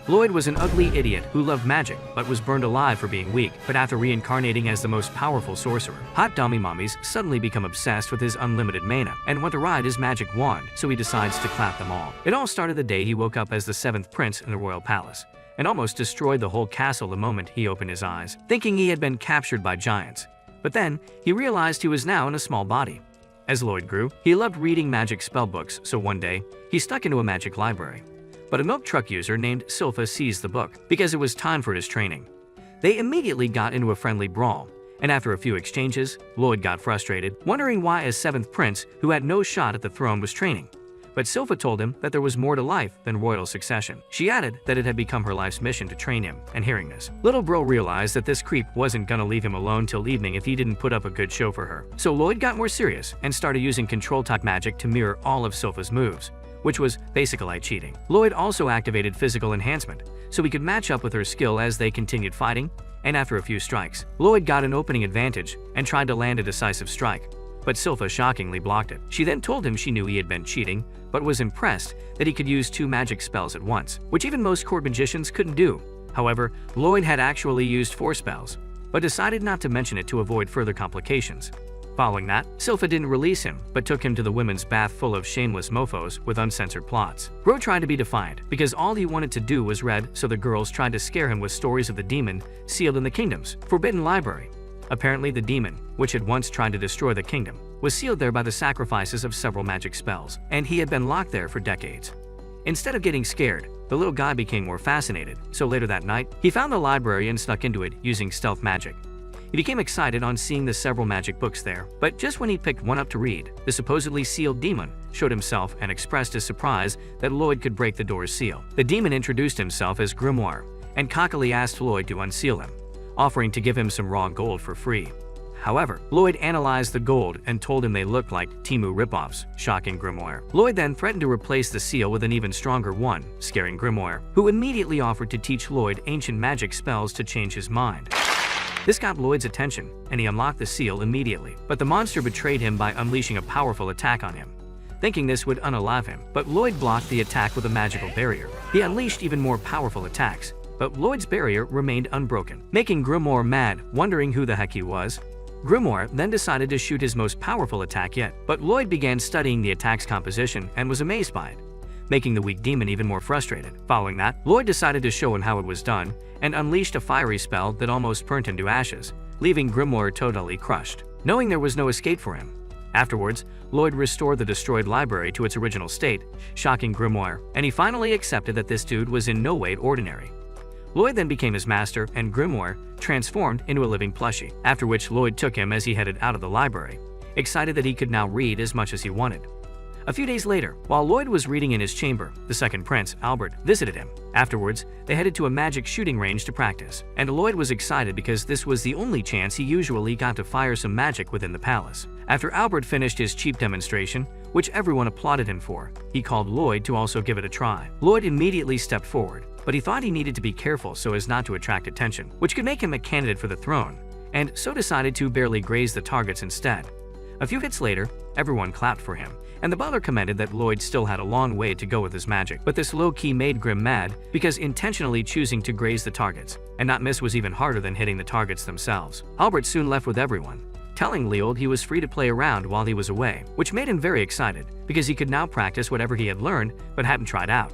Lloyd was an ugly idiot who loved magic but was burned alive for being weak, but after reincarnating as the most powerful sorcerer, hot dummy mommies suddenly become obsessed with his unlimited mana and want to ride his magic wand, so he decides to clap them all. It all started the day he woke up as the 7th prince in the royal palace, and almost destroyed the whole castle the moment he opened his eyes, thinking he had been captured by giants. But then, he realized he was now in a small body. As Lloyd grew, he loved reading magic spellbooks, so one day, he stuck into a magic library. But a milk truck user named Silpha seized the book, because it was time for his training. They immediately got into a friendly brawl, and after a few exchanges, Lloyd got frustrated, wondering why a 7th prince who had no shot at the throne was training. But Silpha told him that there was more to life than royal succession. She added that it had become her life's mission to train him, and hearing this, little bro realized that this creep wasn't gonna leave him alone till evening if he didn't put up a good show for her. So Lloyd got more serious and started using control-type magic to mirror all of Silpha's moves, which was basically cheating. Lloyd also activated physical enhancement, so he could match up with her skill as they continued fighting, and after a few strikes, Lloyd got an opening advantage and tried to land a decisive strike. But Silpha shockingly blocked it. She then told him she knew he had been cheating, but was impressed that he could use 2 magic spells at once, which even most court magicians couldn't do. However, Lloyd had actually used 4 spells, but decided not to mention it to avoid further complications. Following that, Silpha didn't release him, but took him to the women's bath full of shameless mofos with uncensored plots. Bro tried to be defiant, because all he wanted to do was read, so the girls tried to scare him with stories of the demon sealed in the kingdom's forbidden library. Apparently the demon, which had once tried to destroy the kingdom, was sealed there by the sacrifices of several magic spells, and he had been locked there for decades. Instead of getting scared, the little guy became more fascinated, so later that night, he found the library and snuck into it using stealth magic. He became excited on seeing the several magic books there, but just when he picked one up to read, the supposedly sealed demon showed himself and expressed his surprise that Lloyd could break the door's seal. The demon introduced himself as Grimoire and cockily asked Lloyd to unseal him, offering to give him some raw gold for free. However, Lloyd analyzed the gold and told him they looked like Temu ripoffs, shocking Grimoire. Lloyd then threatened to replace the seal with an even stronger one, scaring Grimoire, who immediately offered to teach Lloyd ancient magic spells to change his mind. This got Lloyd's attention, and he unlocked the seal immediately, but the monster betrayed him by unleashing a powerful attack on him, thinking this would unalive him, but Lloyd blocked the attack with a magical barrier. He unleashed even more powerful attacks, but Lloyd's barrier remained unbroken, making Grimoire mad, wondering who the heck he was. Grimoire then decided to shoot his most powerful attack yet, but Lloyd began studying the attack's composition and was amazed by it, making the weak demon even more frustrated. Following that, Lloyd decided to show him how it was done and unleashed a fiery spell that almost burnt him to ashes, leaving Grimoire totally crushed, knowing there was no escape for him. Afterwards, Lloyd restored the destroyed library to its original state, shocking Grimoire, and he finally accepted that this dude was in no way ordinary. Lloyd then became his master, and Grimoire transformed into a living plushie, after which Lloyd took him as he headed out of the library, excited that he could now read as much as he wanted. A few days later, while Lloyd was reading in his chamber, the 2nd prince, Albert, visited him. Afterwards, they headed to a magic shooting range to practice, and Lloyd was excited because this was the only chance he usually got to fire some magic within the palace. After Albert finished his cheap demonstration, which everyone applauded him for, he called Lloyd to also give it a try. Lloyd immediately stepped forward, but he thought he needed to be careful so as not to attract attention, which could make him a candidate for the throne, and so decided to barely graze the targets instead. A few hits later, everyone clapped for him, and the butler commented that Lloyd still had a long way to go with his magic, but this low-key made Grim mad because intentionally choosing to graze the targets and not miss was even harder than hitting the targets themselves. Albert soon left with everyone, telling Lloyd he was free to play around while he was away, which made him very excited because he could now practice whatever he had learned but hadn't tried out.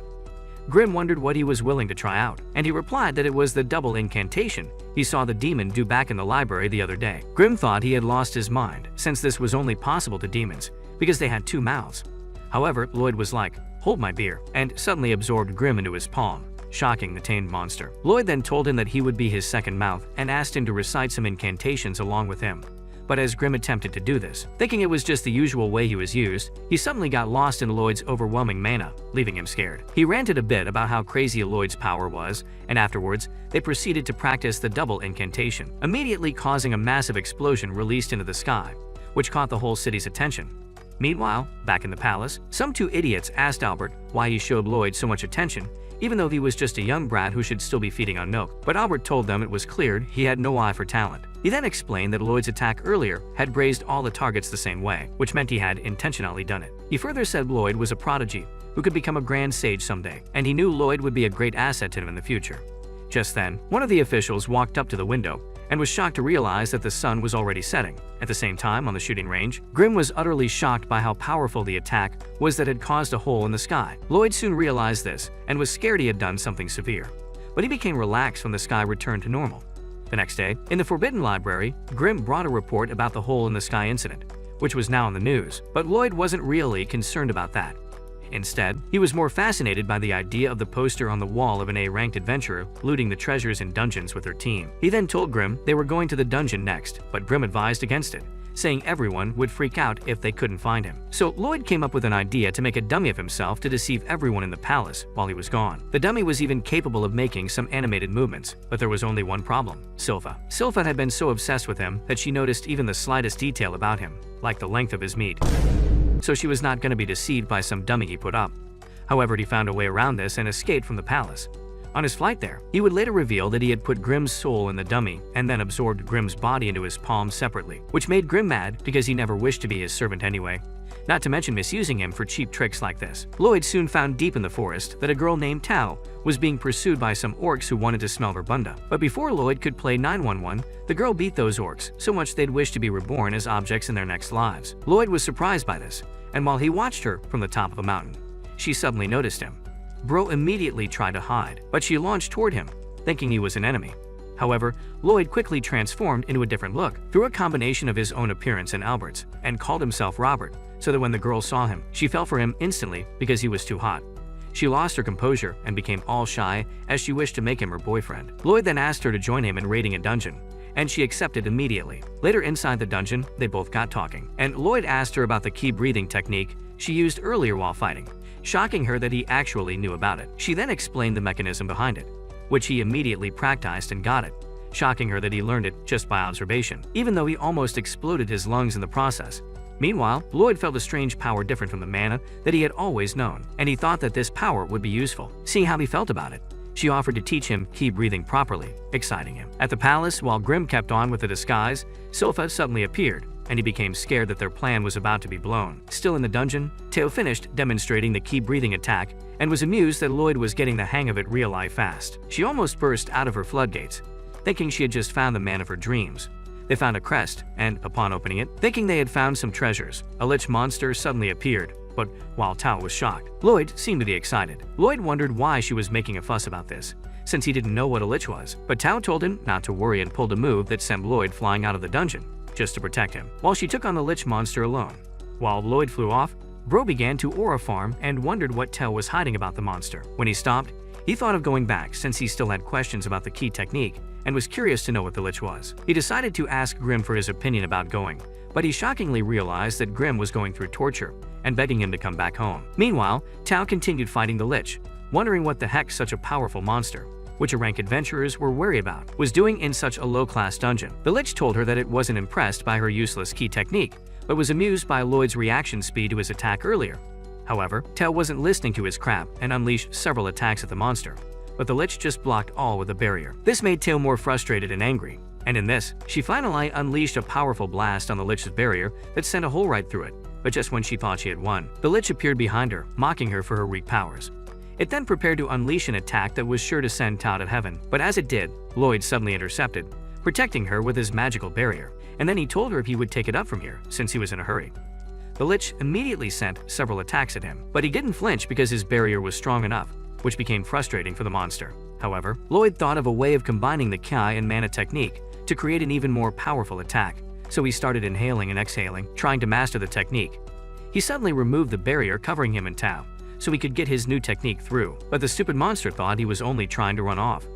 Grim wondered what he was willing to try out, and he replied that it was the double incantation he saw the demon do back in the library the other day. Grim thought he had lost his mind, since this was only possible to demons, because they had 2 mouths. However, Lloyd was like, "Hold my beer," and suddenly absorbed Grim into his palm, shocking the tamed monster. Lloyd then told him that he would be his second mouth and asked him to recite some incantations along with him. But as Grim attempted to do this, thinking it was just the usual way he was used, he suddenly got lost in Lloyd's overwhelming mana, leaving him scared. He ranted a bit about how crazy Lloyd's power was, and afterwards, they proceeded to practice the double incantation, immediately causing a massive explosion released into the sky, which caught the whole city's attention. Meanwhile, back in the palace, some 2 idiots asked Albert why he showed Lloyd so much attention, even though he was just a young brat who should still be feeding on milk. But Albert told them it was clear he had no eye for talent. He then explained that Lloyd's attack earlier had grazed all the targets the same way, which meant he had intentionally done it. He further said Lloyd was a prodigy, who could become a grand sage someday, and he knew Lloyd would be a great asset to him in the future. Just then, one of the officials walked up to the window and was shocked to realize that the sun was already setting. At the same time, on the shooting range, Grimm was utterly shocked by how powerful the attack was that had caused a hole in the sky. Lloyd soon realized this and was scared he had done something severe, but he became relaxed when the sky returned to normal. The next day, in the Forbidden Library, Grimm brought a report about the hole in the sky incident, which was now in the news, but Lloyd wasn't really concerned about that. Instead, he was more fascinated by the idea of the poster on the wall of an A-ranked adventurer looting the treasures in dungeons with her team. He then told Grimm they were going to the dungeon next, but Grimm advised against it, saying everyone would freak out if they couldn't find him. So Lloyd came up with an idea to make a dummy of himself to deceive everyone in the palace while he was gone. The dummy was even capable of making some animated movements, but there was only one problem: Silpha. Silpha had been so obsessed with him that she noticed even the slightest detail about him, like the length of his meat. So she was not going to be deceived by some dummy he put up. However, he found a way around this and escaped from the palace. On his flight there, he would later reveal that he had put Grimm's soul in the dummy and then absorbed Grimm's body into his palm separately, which made Grimm mad because he never wished to be his servant anyway, not to mention misusing him for cheap tricks like this. Lloyd soon found deep in the forest that a girl named Tao was being pursued by some orcs who wanted to smell her bunda. But before Lloyd could play 911, the girl beat those orcs so much they'd wish to be reborn as objects in their next lives. Lloyd was surprised by this, and while he watched her from the top of a mountain, she suddenly noticed him. Bro immediately tried to hide, but she launched toward him, thinking he was an enemy. However, Lloyd quickly transformed into a different look through a combination of his own appearance and Albert's, and called himself Robert, so that when the girl saw him, she fell for him instantly because he was too hot. She lost her composure and became all shy as she wished to make him her boyfriend. Lloyd then asked her to join him in raiding a dungeon, and she accepted immediately. Later inside the dungeon, they both got talking, and Lloyd asked her about the key breathing technique she used earlier while fighting, shocking her that he actually knew about it. She then explained the mechanism behind it, which he immediately practiced and got it, shocking her that he learned it just by observation, even though he almost exploded his lungs in the process. Meanwhile, Lloyd felt a strange power different from the mana that he had always known, and he thought that this power would be useful. Seeing how he felt about it, she offered to teach him key breathing properly, exciting him. At the palace, while Grimm kept on with the disguise, Silpha suddenly appeared, and he became scared that their plan was about to be blown. Still in the dungeon, Teo finished demonstrating the key breathing attack and was amused that Lloyd was getting the hang of it real life fast. She almost burst out of her floodgates, thinking she had just found the man of her dreams. They found a crest, and upon opening it, thinking they had found some treasures, a lich monster suddenly appeared. But while Tao was shocked, Lloyd seemed to be excited. Lloyd wondered why she was making a fuss about this, since he didn't know what a lich was. But Tao told him not to worry and pulled a move that sent Lloyd flying out of the dungeon, just to protect him, while she took on the lich monster alone. While Lloyd flew off, Bro began to aura farm and wondered what Tao was hiding about the monster. When he stopped, he thought of going back since he still had questions about the key technique and was curious to know what the lich was. He decided to ask Grimm for his opinion about going, but he shockingly realized that Grimm was going through torture and begging him to come back home. Meanwhile, Tao continued fighting the lich, wondering what the heck such a powerful monster, which rank adventurers were wary about, was doing in such a low-class dungeon. The lich told her that it wasn't impressed by her useless key technique, but was amused by Lloyd's reaction speed to his attack earlier. However, Tao wasn't listening to his crap and unleashed several attacks at the monster, but the lich just blocked all with a barrier. This made Tao more frustrated and angry, and in this, she finally unleashed a powerful blast on the lich's barrier that sent a hole right through it. But just when she thought she had won, the lich appeared behind her, mocking her for her weak powers. It then prepared to unleash an attack that was sure to send Tao to heaven, but as it did, Lloyd suddenly intercepted, protecting her with his magical barrier, and then he told her if he would take it up from here, since he was in a hurry. The lich immediately sent several attacks at him, but he didn't flinch because his barrier was strong enough, which became frustrating for the monster. However, Lloyd thought of a way of combining the Kai and mana technique to create an even more powerful attack, so he started inhaling and exhaling, trying to master the technique. He suddenly removed the barrier covering him and Tao, so he could get his new technique through, but the stupid monster thought he was only trying to run off.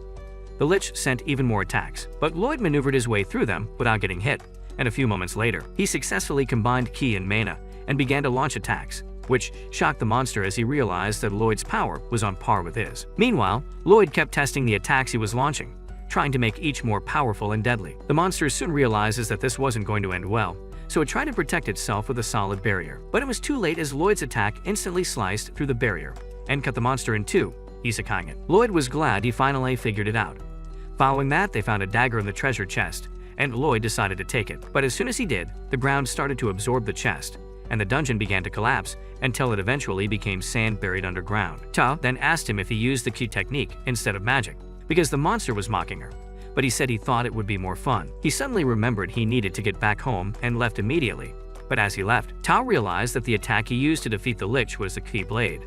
The lich sent even more attacks, but Lloyd maneuvered his way through them without getting hit, and a few moments later, he successfully combined ki and mana and began to launch attacks, which shocked the monster as he realized that Lloyd's power was on par with his. Meanwhile, Lloyd kept testing the attacks he was launching, trying to make each more powerful and deadly. The monster soon realizes that this wasn't going to end well, so it tried to protect itself with a solid barrier. But it was too late as Lloyd's attack instantly sliced through the barrier and cut the monster in two, isekaiing it. Lloyd was glad he finally figured it out. Following that, they found a dagger in the treasure chest, and Lloyd decided to take it. But as soon as he did, the ground started to absorb the chest, and the dungeon began to collapse until it eventually became sand buried underground. Ta then asked him if he used the key technique instead of magic, because the monster was mocking her, but he said he thought it would be more fun. He suddenly remembered he needed to get back home and left immediately. But as he left, Tao realized that the attack he used to defeat the Lich was the key blade,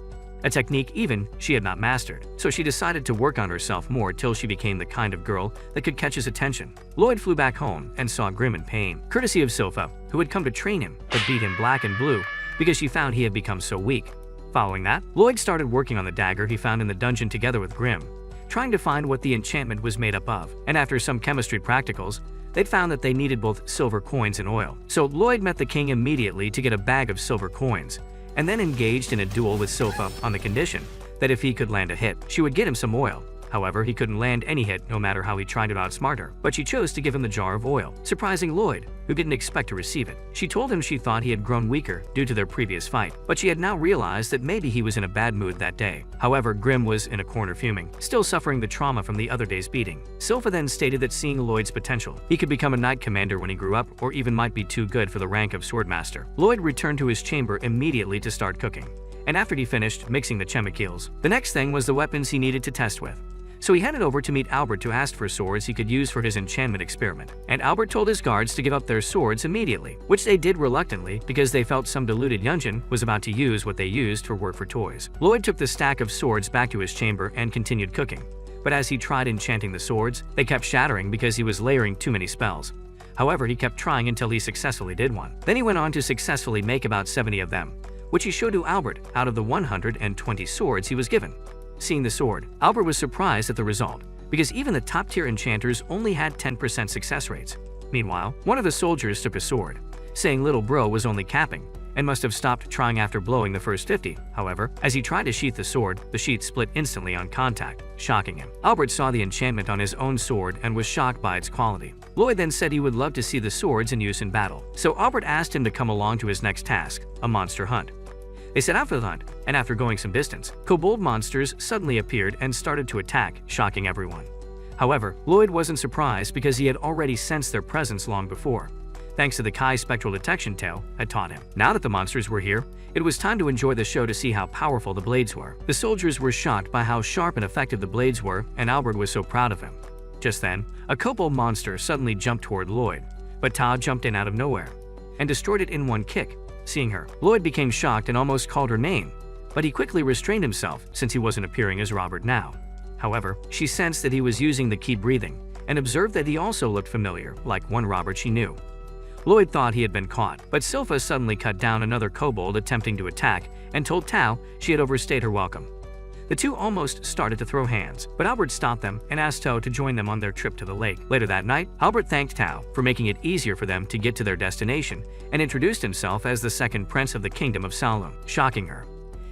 a technique even she had not mastered. So she decided to work on herself more till she became the kind of girl that could catch his attention. Lloyd flew back home and saw Grim in pain, courtesy of Silpha, who had come to train him, but beat him black and blue because she found he had become so weak. Following that, Lloyd started working on the dagger he found in the dungeon together with Grim, trying to find what the enchantment was made up of, and after some chemistry practicals, they'd found that they needed both silver coins and oil. So Lloyd met the king immediately to get a bag of silver coins, and then engaged in a duel with Silpha on the condition that if he could land a hit, she would get him some oil. However, he couldn't land any hit no matter how he tried to outsmart her, but she chose to give him the jar of oil, surprising Lloyd, who didn't expect to receive it. She told him she thought he had grown weaker due to their previous fight, but she had now realized that maybe he was in a bad mood that day. However, Grim was in a corner fuming, still suffering the trauma from the other day's beating. Silpha then stated that seeing Lloyd's potential, he could become a knight commander when he grew up, or even might be too good for the rank of swordmaster. Lloyd returned to his chamber immediately to start cooking, and after he finished mixing the chemicals, the next thing was the weapons he needed to test with. So he headed over to meet Albert to ask for swords he could use for his enchantment experiment. And Albert told his guards to give up their swords immediately, which they did reluctantly because they felt some deluded Yunjin was about to use what they used for work for toys. Lloyd took the stack of swords back to his chamber and continued cooking. But as he tried enchanting the swords, they kept shattering because he was layering too many spells. However, he kept trying until he successfully did one. Then he went on to successfully make about 70 of them, which he showed to Albert out of the 120 swords he was given. Seeing the sword, Albert was surprised at the result, because even the top-tier enchanters only had 10% success rates. Meanwhile, one of the soldiers took a sword, saying little bro was only capping, and must have stopped trying after blowing the first 50. However, as he tried to sheath the sword, the sheath split instantly on contact, shocking him. Albert saw the enchantment on his own sword and was shocked by its quality. Lloyd then said he would love to see the swords in use in battle, so Albert asked him to come along to his next task, a monster hunt. They set out for the hunt, and after going some distance, kobold monsters suddenly appeared and started to attack, shocking everyone. However, Lloyd wasn't surprised because he had already sensed their presence long before, thanks to the Kai spectral detection tale had taught him. Now that the monsters were here, it was time to enjoy the show to see how powerful the blades were. The soldiers were shocked by how sharp and effective the blades were, and Albert was so proud of him. Just then, a kobold monster suddenly jumped toward Lloyd, but Todd jumped in out of nowhere and destroyed it in one kick. Seeing her, Lloyd became shocked and almost called her name, but he quickly restrained himself since he wasn't appearing as Robert now. However, she sensed that he was using the key breathing and observed that he also looked familiar, like one Robert she knew. Lloyd thought he had been caught, but Silpha suddenly cut down another kobold attempting to attack and told Tao she had overstayed her welcome. The two almost started to throw hands, but Albert stopped them and asked Tao to join them on their trip to the lake. Later that night, Albert thanked Tao for making it easier for them to get to their destination and introduced himself as the second prince of the kingdom of Salum, shocking her.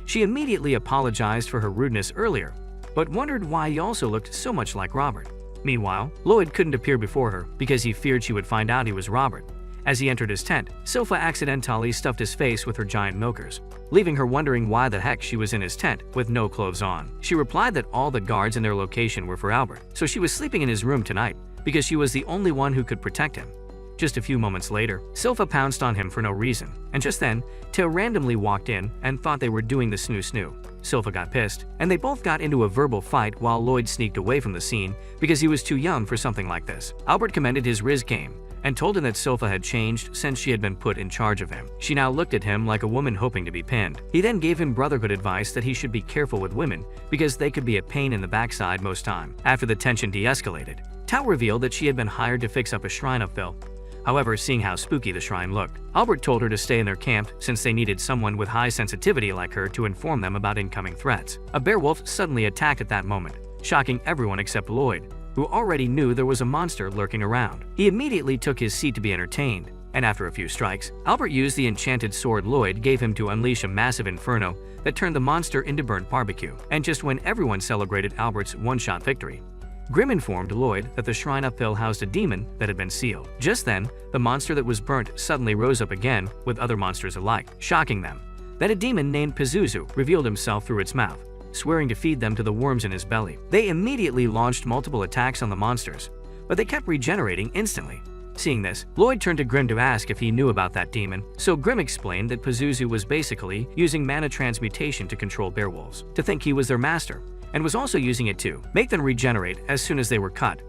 She immediately apologized for her rudeness earlier, but wondered why he also looked so much like Robert. Meanwhile, Lloyd couldn't appear before her because he feared she would find out he was Robert. As he entered his tent, Silpha accidentally stuffed his face with her giant milkers, leaving her wondering why the heck she was in his tent with no clothes on. She replied that all the guards in their location were for Albert, so she was sleeping in his room tonight because she was the only one who could protect him. Just a few moments later, Silpha pounced on him for no reason, and just then, Tao randomly walked in and thought they were doing the snoo-snoo. Silpha got pissed, and they both got into a verbal fight while Lloyd sneaked away from the scene because he was too young for something like this. Albert commended his Riz game and told him that Silpha had changed since she had been put in charge of him. She now looked at him like a woman hoping to be pinned. He then gave him brotherhood advice that he should be careful with women because they could be a pain in the backside most time. After the tension de-escalated, Tao revealed that she had been hired to fix up a shrine of Phil. However, seeing how spooky the shrine looked, Albert told her to stay in their camp since they needed someone with high sensitivity like her to inform them about incoming threats. A beowulf suddenly attacked at that moment, shocking everyone except Lloyd, who already knew there was a monster lurking around. He immediately took his seat to be entertained, and after a few strikes, Albert used the enchanted sword Lloyd gave him to unleash a massive inferno that turned the monster into burnt barbecue. And just when everyone celebrated Albert's one-shot victory, Grim informed Lloyd that the shrine uphill housed a demon that had been sealed. Just then, the monster that was burnt suddenly rose up again with other monsters alike, shocking them. Then a demon named Pazuzu revealed himself through its mouth, swearing to feed them to the worms in his belly. They immediately launched multiple attacks on the monsters, but they kept regenerating instantly. Seeing this, Lloyd turned to Grimm to ask if he knew about that demon, so Grimm explained that Pazuzu was basically using mana transmutation to control werewolves, to think he was their master, and was also using it to make them regenerate as soon as they were cut.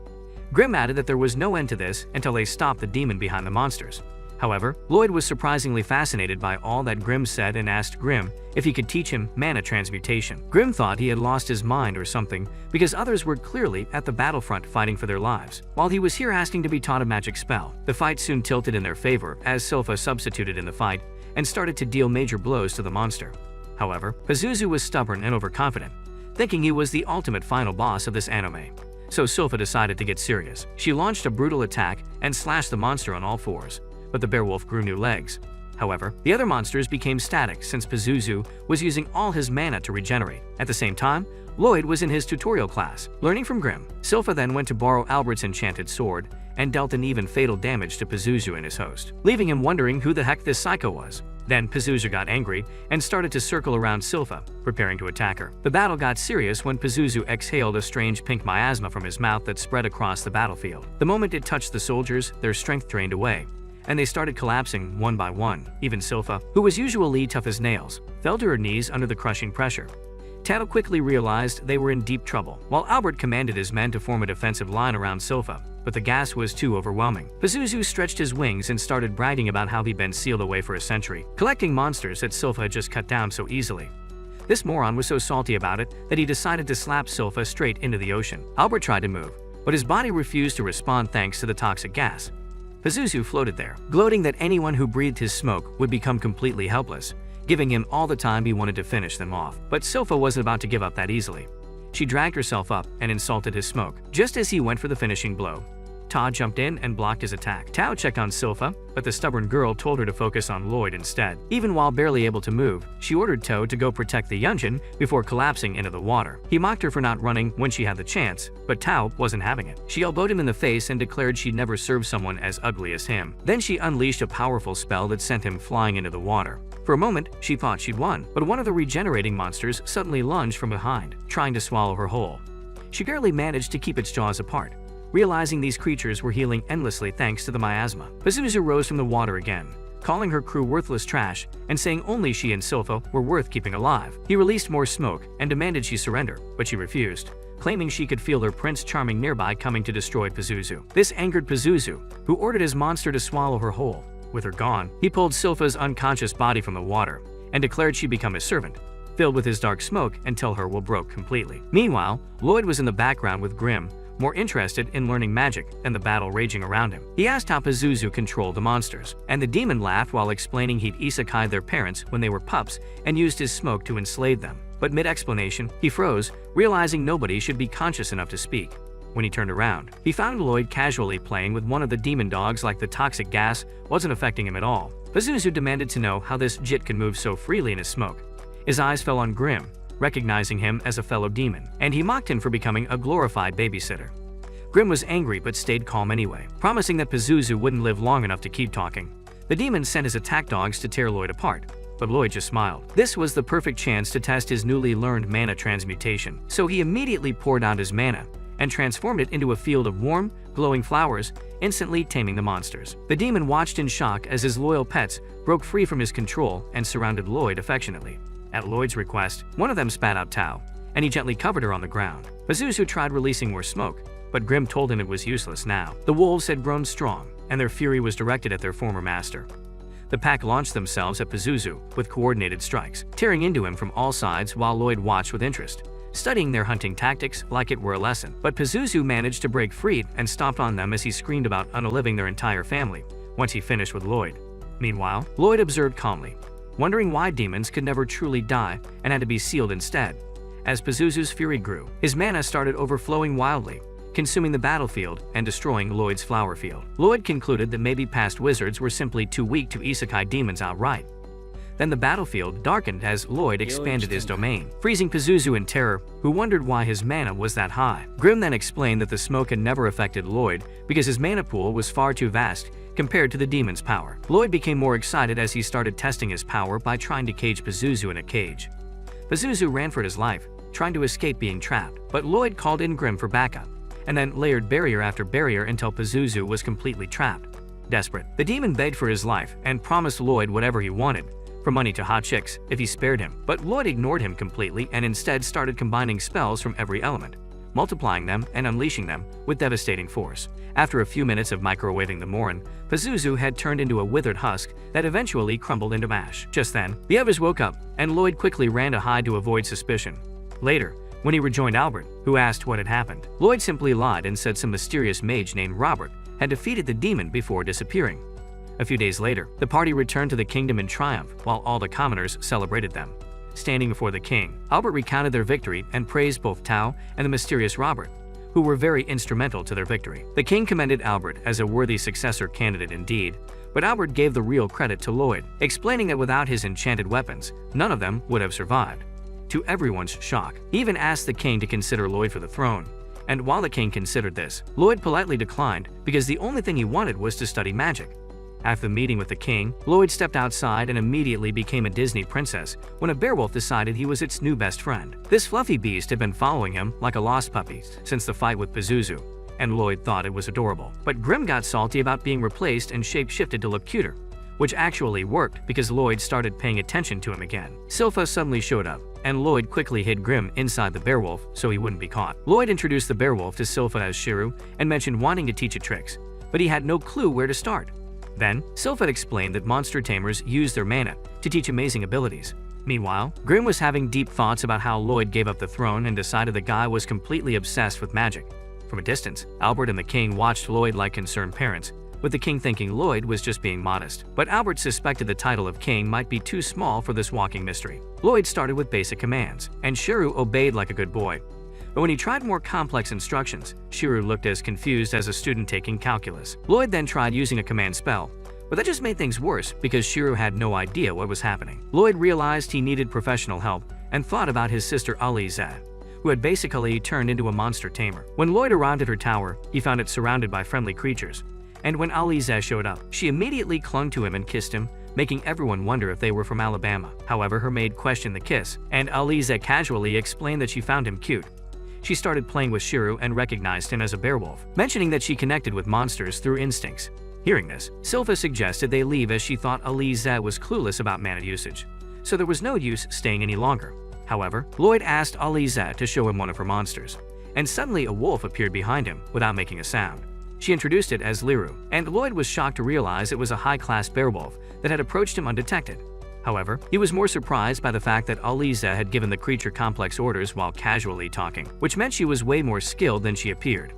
Grimm added that there was no end to this until they stopped the demon behind the monsters. However, Lloyd was surprisingly fascinated by all that Grimm said and asked Grimm if he could teach him mana transmutation. Grimm thought he had lost his mind or something because others were clearly at the battlefront fighting for their lives, while he was here asking to be taught a magic spell. The fight soon tilted in their favor as Silpha substituted in the fight and started to deal major blows to the monster. However, Pazuzu was stubborn and overconfident, thinking he was the ultimate final boss of this anime. So Silpha decided to get serious. She launched a brutal attack and slashed the monster on all fours, but the werewolf grew new legs. However, the other monsters became static since Pazuzu was using all his mana to regenerate. At the same time, Lloyd was in his tutorial class, learning from Grimm. Silpha then went to borrow Albert's enchanted sword and dealt an even fatal damage to Pazuzu and his host, leaving him wondering who the heck this psycho was. Then Pazuzu got angry and started to circle around Silpha, preparing to attack her. The battle got serious when Pazuzu exhaled a strange pink miasma from his mouth that spread across the battlefield. The moment it touched the soldiers, their strength drained away, and they started collapsing one by one. Even Silpha, who was usually tough as nails, fell to her knees under the crushing pressure. Tao quickly realized they were in deep trouble, while Albert commanded his men to form a defensive line around Silpha, but the gas was too overwhelming. Pazuzu stretched his wings and started bragging about how he'd been sealed away for a century, collecting monsters that Silpha had just cut down so easily. This moron was so salty about it that he decided to slap Silpha straight into the ocean. Albert tried to move, but his body refused to respond thanks to the toxic gas. Pazuzu floated there, gloating that anyone who breathed his smoke would become completely helpless, giving him all the time he wanted to finish them off. But Silpha wasn't about to give up that easily. She dragged herself up and insulted his smoke. Just as he went for the finishing blow, Tao jumped in and blocked his attack. Tao checked on Silpha, but the stubborn girl told her to focus on Lloyd instead. Even while barely able to move, she ordered Tao to go protect the Yunjin before collapsing into the water. He mocked her for not running when she had the chance, but Tao wasn't having it. She elbowed him in the face and declared she'd never served someone as ugly as him. Then she unleashed a powerful spell that sent him flying into the water. For a moment, she thought she'd won, but one of the regenerating monsters suddenly lunged from behind, trying to swallow her whole. She barely managed to keep its jaws apart, realizing these creatures were healing endlessly thanks to the miasma. Pazuzu rose from the water again, calling her crew worthless trash and saying only she and Silpha were worth keeping alive. He released more smoke and demanded she surrender, but she refused, claiming she could feel her Prince Charming nearby coming to destroy Pazuzu. This angered Pazuzu, who ordered his monster to swallow her whole. With her gone, he pulled Silpha's unconscious body from the water and declared she'd become his servant, filled with his dark smoke until her will broke completely. Meanwhile, Lloyd was in the background with Grimm, more interested in learning magic than the battle raging around him. He asked how Pazuzu controlled the monsters, and the demon laughed while explaining he'd isekai'd their parents when they were pups and used his smoke to enslave them. But mid-explanation, he froze, realizing nobody should be conscious enough to speak. When he turned around, he found Lloyd casually playing with one of the demon dogs like the toxic gas wasn't affecting him at all. Pazuzu demanded to know how this jit could move so freely in his smoke. His eyes fell on Grimm, recognizing him as a fellow demon, and he mocked him for becoming a glorified babysitter. Grimm was angry but stayed calm anyway, promising that Pazuzu wouldn't live long enough to keep talking. The demon sent his attack dogs to tear Lloyd apart, but Lloyd just smiled. This was the perfect chance to test his newly learned mana transmutation, so he immediately poured out his mana and transformed it into a field of warm, glowing flowers, instantly taming the monsters. The demon watched in shock as his loyal pets broke free from his control and surrounded Lloyd affectionately. At Lloyd's request, one of them spat out Tao, and he gently covered her on the ground. Pazuzu tried releasing more smoke, but Grimm told him it was useless now. The wolves had grown strong, and their fury was directed at their former master. The pack launched themselves at Pazuzu with coordinated strikes, tearing into him from all sides while Lloyd watched with interest, studying their hunting tactics like it were a lesson. But Pazuzu managed to break free and stomped on them as he screamed about unaliving their entire family once he finished with Lloyd. Meanwhile, Lloyd observed calmly, wondering why demons could never truly die and had to be sealed instead. As Pazuzu's fury grew, his mana started overflowing wildly, consuming the battlefield and destroying Lloyd's flower field. Lloyd concluded that maybe past wizards were simply too weak to isekai demons outright. Then the battlefield darkened as Lloyd expanded his domain, freezing Pazuzu in terror, who wondered why his mana was that high. Grimm then explained that the smoke had never affected Lloyd because his mana pool was far too vast compared to the demon's power. Lloyd became more excited as he started testing his power by trying to cage Pazuzu in a cage. Pazuzu ran for his life, trying to escape being trapped, but Lloyd called in Grimm for backup, and then layered barrier after barrier until Pazuzu was completely trapped. Desperate, the demon begged for his life and promised Lloyd whatever he wanted, from money to hot chicks, if he spared him. But Lloyd ignored him completely and instead started combining spells from every element, multiplying them and unleashing them with devastating force. After a few minutes of microwaving the Morin, Pazuzu had turned into a withered husk that eventually crumbled into ash. Just then, the others woke up, and Lloyd quickly ran to hide to avoid suspicion. Later, when he rejoined Albert, who asked what had happened, Lloyd simply lied and said some mysterious mage named Robert had defeated the demon before disappearing. A few days later, the party returned to the kingdom in triumph while all the commoners celebrated them. Standing before the king, Albert recounted their victory and praised both Tao and the mysterious Robert, who were very instrumental to their victory. The king commended Albert as a worthy successor candidate indeed, but Albert gave the real credit to Lloyd, explaining that without his enchanted weapons, none of them would have survived. To everyone's shock, he even asked the king to consider Lloyd for the throne. And while the king considered this, Lloyd politely declined because the only thing he wanted was to study magic. After the meeting with the king, Lloyd stepped outside and immediately became a Disney princess when a beowulf decided he was its new best friend. This fluffy beast had been following him like a lost puppy since the fight with Pazuzu, and Lloyd thought it was adorable. But Grimm got salty about being replaced and shape-shifted to look cuter, which actually worked because Lloyd started paying attention to him again. Silpha suddenly showed up, and Lloyd quickly hid Grimm inside the beowulf so he wouldn't be caught. Lloyd introduced the beowulf to Silpha as Shiru and mentioned wanting to teach it tricks, but he had no clue where to start. Then, Silpha explained that monster tamers use their mana to teach amazing abilities. Meanwhile, Grimm was having deep thoughts about how Lloyd gave up the throne and decided the guy was completely obsessed with magic. From a distance, Albert and the king watched Lloyd like concerned parents, with the king thinking Lloyd was just being modest. But Albert suspected the title of king might be too small for this walking mystery. Lloyd started with basic commands, and Shiru obeyed like a good boy. But when he tried more complex instructions, Shiru looked as confused as a student taking calculus. Lloyd then tried using a command spell, but that just made things worse because Shiru had no idea what was happening. Lloyd realized he needed professional help and thought about his sister Aliza, who had basically turned into a monster tamer. When Lloyd arrived at her tower, he found it surrounded by friendly creatures, and when Aliza showed up, she immediately clung to him and kissed him, making everyone wonder if they were from Alabama. However, her maid questioned the kiss, and Aliza casually explained that she found him cute. She started playing with Shiru and recognized him as a beowulf, mentioning that she connected with monsters through instincts. Hearing this, Silpha suggested they leave as she thought Aliza was clueless about mana usage, so there was no use staying any longer. However, Lloyd asked Aliza to show him one of her monsters, and suddenly a wolf appeared behind him without making a sound. She introduced it as Liru, and Lloyd was shocked to realize it was a high-class beowulf that had approached him undetected. However, he was more surprised by the fact that Aliza had given the creature complex orders while casually talking, which meant she was way more skilled than she appeared.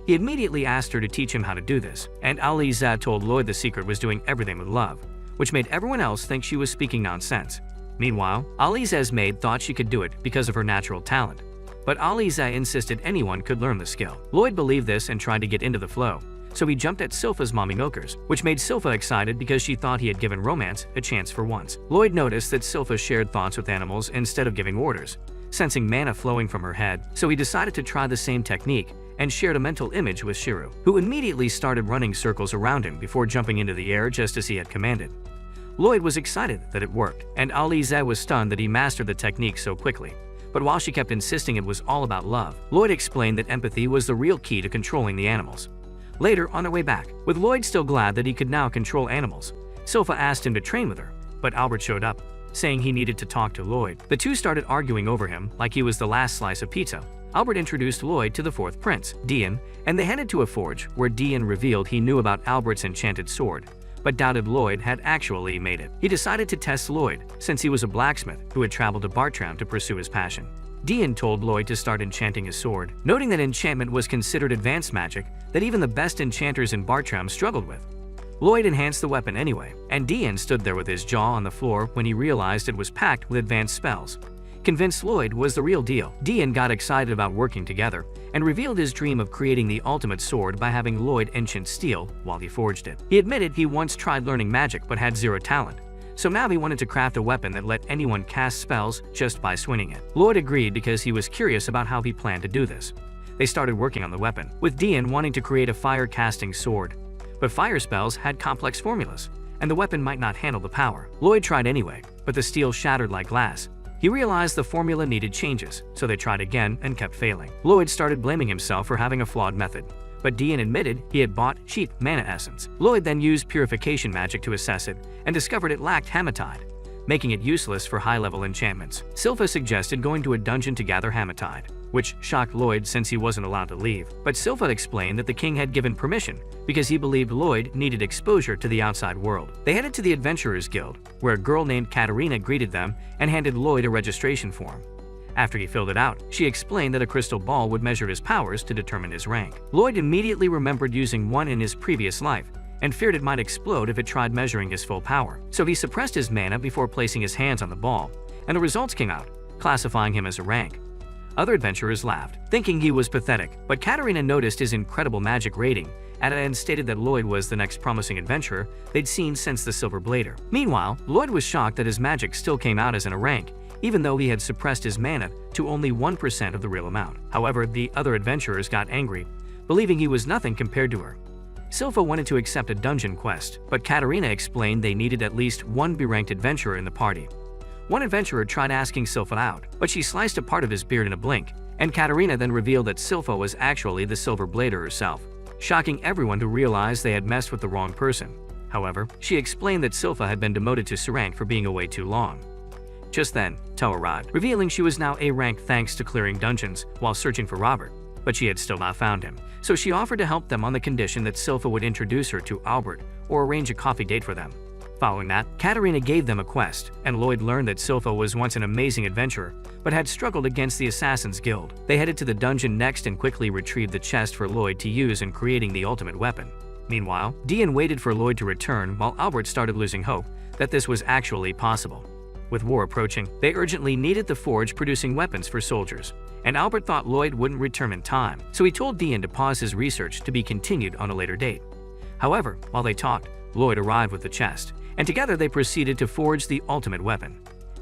He immediately asked her to teach him how to do this, and Aliza told Lloyd the secret was doing everything with love, which made everyone else think she was speaking nonsense. Meanwhile, Aliza's maid thought she could do it because of her natural talent, but Aliza insisted anyone could learn the skill. Lloyd believed this and tried to get into the flow, so he jumped at Silpha's mommy milkers, which made Silpha excited because she thought he had given romance a chance for once. Lloyd noticed that Silpha shared thoughts with animals instead of giving orders, sensing mana flowing from her head, so he decided to try the same technique and shared a mental image with Shiru, who immediately started running circles around him before jumping into the air just as he had commanded. Lloyd was excited that it worked, and Aliza was stunned that he mastered the technique so quickly. But while she kept insisting it was all about love, Lloyd explained that empathy was the real key to controlling the animals. Later, on their way back, with Lloyd still glad that he could now control animals, Silpha asked him to train with her, but Albert showed up, saying he needed to talk to Lloyd. The two started arguing over him like he was the last slice of pizza. Albert introduced Lloyd to the fourth prince, Dian, and they headed to a forge where Dian revealed he knew about Albert's enchanted sword, but doubted Lloyd had actually made it. He decided to test Lloyd, since he was a blacksmith who had traveled to Bartram to pursue his passion. Dian told Lloyd to start enchanting his sword, noting that enchantment was considered advanced magic that even the best enchanters in Bartram struggled with. Lloyd enhanced the weapon anyway, and Dian stood there with his jaw on the floor when he realized it was packed with advanced spells. Convinced Lloyd was the real deal, Dian got excited about working together and revealed his dream of creating the ultimate sword by having Lloyd enchant steel while he forged it. He admitted he once tried learning magic but had zero talent, so now he wanted to craft a weapon that let anyone cast spells just by swinging it. Lloyd agreed because he was curious about how he planned to do this. They started working on the weapon, with Dian wanting to create a fire-casting sword. But fire spells had complex formulas, and the weapon might not handle the power. Lloyd tried anyway, but the steel shattered like glass. He realized the formula needed changes, so they tried again and kept failing. Lloyd started blaming himself for having a flawed method, but Dian admitted he had bought cheap mana essence. Lloyd then used purification magic to assess it and discovered it lacked hematite, making it useless for high-level enchantments. Silpha suggested going to a dungeon to gather hematite, which shocked Lloyd since he wasn't allowed to leave. But Silpha explained that the king had given permission because he believed Lloyd needed exposure to the outside world. They headed to the Adventurers Guild, where a girl named Katarina greeted them and handed Lloyd a registration form. After he filled it out, she explained that a crystal ball would measure his powers to determine his rank. Lloyd immediately remembered using one in his previous life and feared it might explode if it tried measuring his full power. So he suppressed his mana before placing his hands on the ball, and the results came out, classifying him as a rank. Other adventurers laughed, thinking he was pathetic, but Katarina noticed his incredible magic rating and stated that Lloyd was the next promising adventurer they'd seen since the Silver Blader. Meanwhile, Lloyd was shocked that his magic still came out as in a rank, even though he had suppressed his mana to only 1% of the real amount. However, the other adventurers got angry, believing he was nothing compared to her. Silpha wanted to accept a dungeon quest, but Katarina explained they needed at least one B-ranked adventurer in the party. One adventurer tried asking Silpha out, but she sliced a part of his beard in a blink, and Katarina then revealed that Silpha was actually the Silver Blader herself, shocking everyone to realize they had messed with the wrong person. However, she explained that Silpha had been demoted to C-rank for being away too long. Just then, Toa arrived, revealing she was now A-rank thanks to clearing dungeons while searching for Robert, but she had still not found him. So she offered to help them on the condition that Silpha would introduce her to Albert or arrange a coffee date for them. Following that, Katarina gave them a quest, and Lloyd learned that Silpha was once an amazing adventurer, but had struggled against the Assassin's Guild. They headed to the dungeon next and quickly retrieved the chest for Lloyd to use in creating the ultimate weapon. Meanwhile, Dian waited for Lloyd to return while Albert started losing hope that this was actually possible. With war approaching, they urgently needed the forge producing weapons for soldiers, and Albert thought Lloyd wouldn't return in time, so he told Dian to pause his research to be continued on a later date. However, while they talked, Lloyd arrived with the chest, and together they proceeded to forge the ultimate weapon.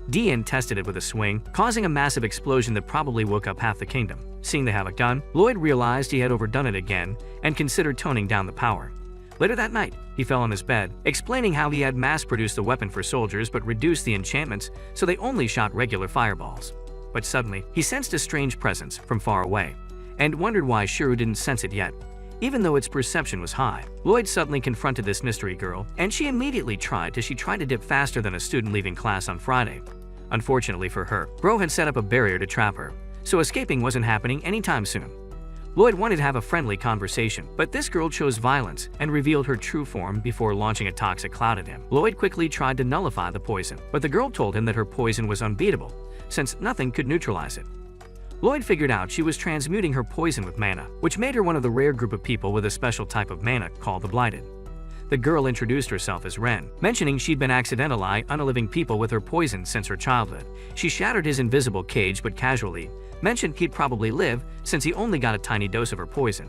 Dian tested it with a swing, causing a massive explosion that probably woke up half the kingdom. Seeing the havoc done, Lloyd realized he had overdone it again and considered toning down the power. Later that night, he fell on his bed, explaining how he had mass-produced the weapon for soldiers but reduced the enchantments so they only shot regular fireballs. But suddenly, he sensed a strange presence from far away, and wondered why Shiro didn't sense it yet, even though its perception was high. Lloyd suddenly confronted this mystery girl, and she immediately tried to dip faster than a student leaving class on Friday. Unfortunately for her, Bro had set up a barrier to trap her, so escaping wasn't happening anytime soon. Lloyd wanted to have a friendly conversation, but this girl chose violence and revealed her true form before launching a toxic cloud at him. Lloyd quickly tried to nullify the poison, but the girl told him that her poison was unbeatable, since nothing could neutralize it. Lloyd figured out she was transmuting her poison with mana, which made her one of the rare group of people with a special type of mana called the Blighted. The girl introduced herself as Ren, mentioning she'd been accidentally unaliving people with her poison since her childhood. She shattered his invisible cage but casually mentioned he'd probably live since he only got a tiny dose of her poison.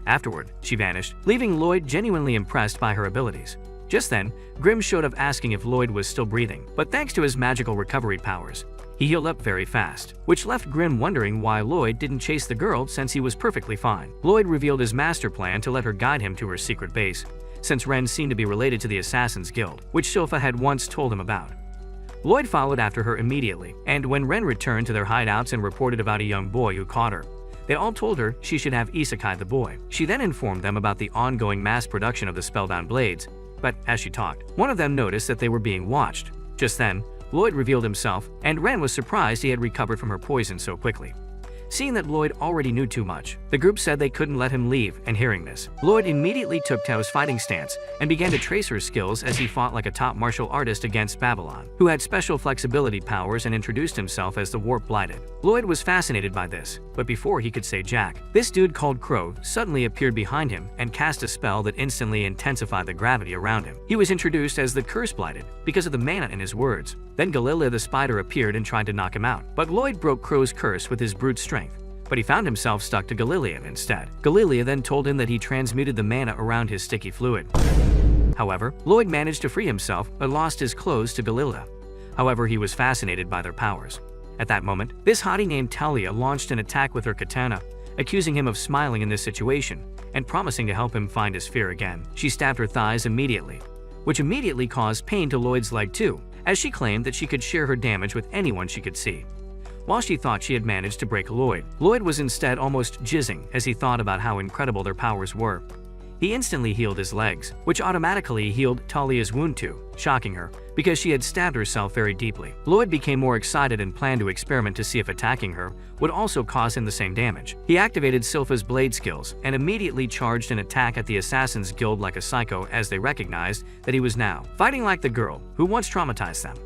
Afterward, she vanished, leaving Lloyd genuinely impressed by her abilities. Just then, Grimm showed up asking if Lloyd was still breathing, but thanks to his magical recovery powers, he healed up very fast, which left Grimm wondering why Lloyd didn't chase the girl since he was perfectly fine. Lloyd revealed his master plan to let her guide him to her secret base, since Ren seemed to be related to the Assassin's Guild, which Silpha had once told him about. Lloyd followed after her immediately, and when Ren returned to their hideouts and reported about a young boy who caught her, they all told her she should have isekai the boy. She then informed them about the ongoing mass production of the spellbound blades, but as she talked, one of them noticed that they were being watched. Just then, Lloyd revealed himself, and Ren was surprised he had recovered from her poison so quickly. Seeing that Lloyd already knew too much, the group said they couldn't let him leave, and hearing this, Lloyd immediately took Tao's fighting stance and began to trace her skills as he fought like a top martial artist against Babylon, who had special flexibility powers and introduced himself as the Warp Blighted. Lloyd was fascinated by this, but before he could say jack, this dude called Crow suddenly appeared behind him and cast a spell that instantly intensified the gravity around him. He was introduced as the Curse Blighted because of the mana in his words. Then Galila the spider appeared and tried to knock him out, but Lloyd broke Crow's curse with his brute strength. But he found himself stuck to Galilea instead. Galilea then told him that he transmuted the mana around his sticky fluid. However, Lloyd managed to free himself but lost his clothes to Galilea. However, he was fascinated by their powers. At that moment, this hottie named Talia launched an attack with her katana, accusing him of smiling in this situation and promising to help him find his fear again. She stabbed her thighs immediately, which immediately caused pain to Lloyd's leg too, as she claimed that she could share her damage with anyone she could see. while she thought she had managed to break Lloyd. Lloyd was instead almost jizzing as he thought about how incredible their powers were. He instantly healed his legs, which automatically healed Talia's wound too, shocking her, because she had stabbed herself very deeply. Lloyd became more excited and planned to experiment to see if attacking her would also cause him the same damage. He activated Silpha's blade skills and immediately charged an attack at the Assassin's Guild like a psycho as they recognized that he was now fighting like the girl who once traumatized them.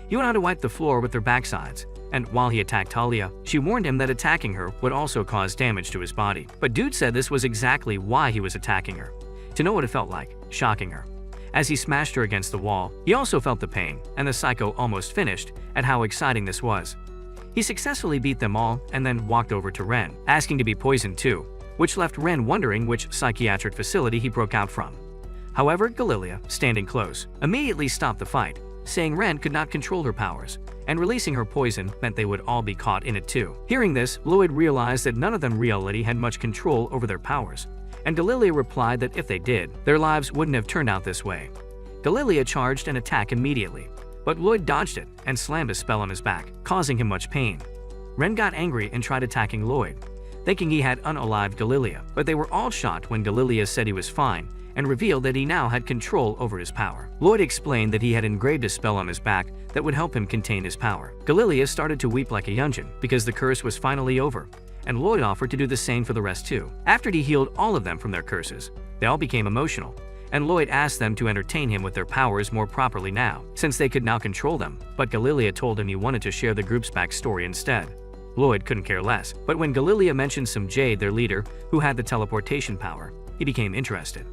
He went on to wipe the floor with their backsides, and while he attacked Talia, she warned him that attacking her would also cause damage to his body. But Dude said this was exactly why he was attacking her, to know what it felt like, shocking her. As he smashed her against the wall, he also felt the pain, and the psycho almost finished at how exciting this was. He successfully beat them all and then walked over to Ren, asking to be poisoned too, which left Ren wondering which psychiatric facility he broke out from. However, Galilea, standing close, immediately stopped the fight, saying Ren could not control her powers, and releasing her poison meant they would all be caught in it too. Hearing this, Lloyd realized that none of them really had much control over their powers, and Galilea replied that if they did, their lives wouldn't have turned out this way. Galilea charged an attack immediately, but Lloyd dodged it and slammed a spell on his back, causing him much pain. Ren got angry and tried attacking Lloyd, thinking he had unalived Galilea, but they were all shocked when Galilea said he was fine and revealed that he now had control over his power. Lloyd explained that he had engraved a spell on his back that would help him contain his power. Galilea started to weep like a youngin because the curse was finally over, and Lloyd offered to do the same for the rest too. After he healed all of them from their curses, they all became emotional, and Lloyd asked them to entertain him with their powers more properly now, since they could now control them, but Galilea told him he wanted to share the group's backstory instead. Lloyd couldn't care less, but when Galilea mentioned some Jade, their leader, who had the teleportation power, he became interested.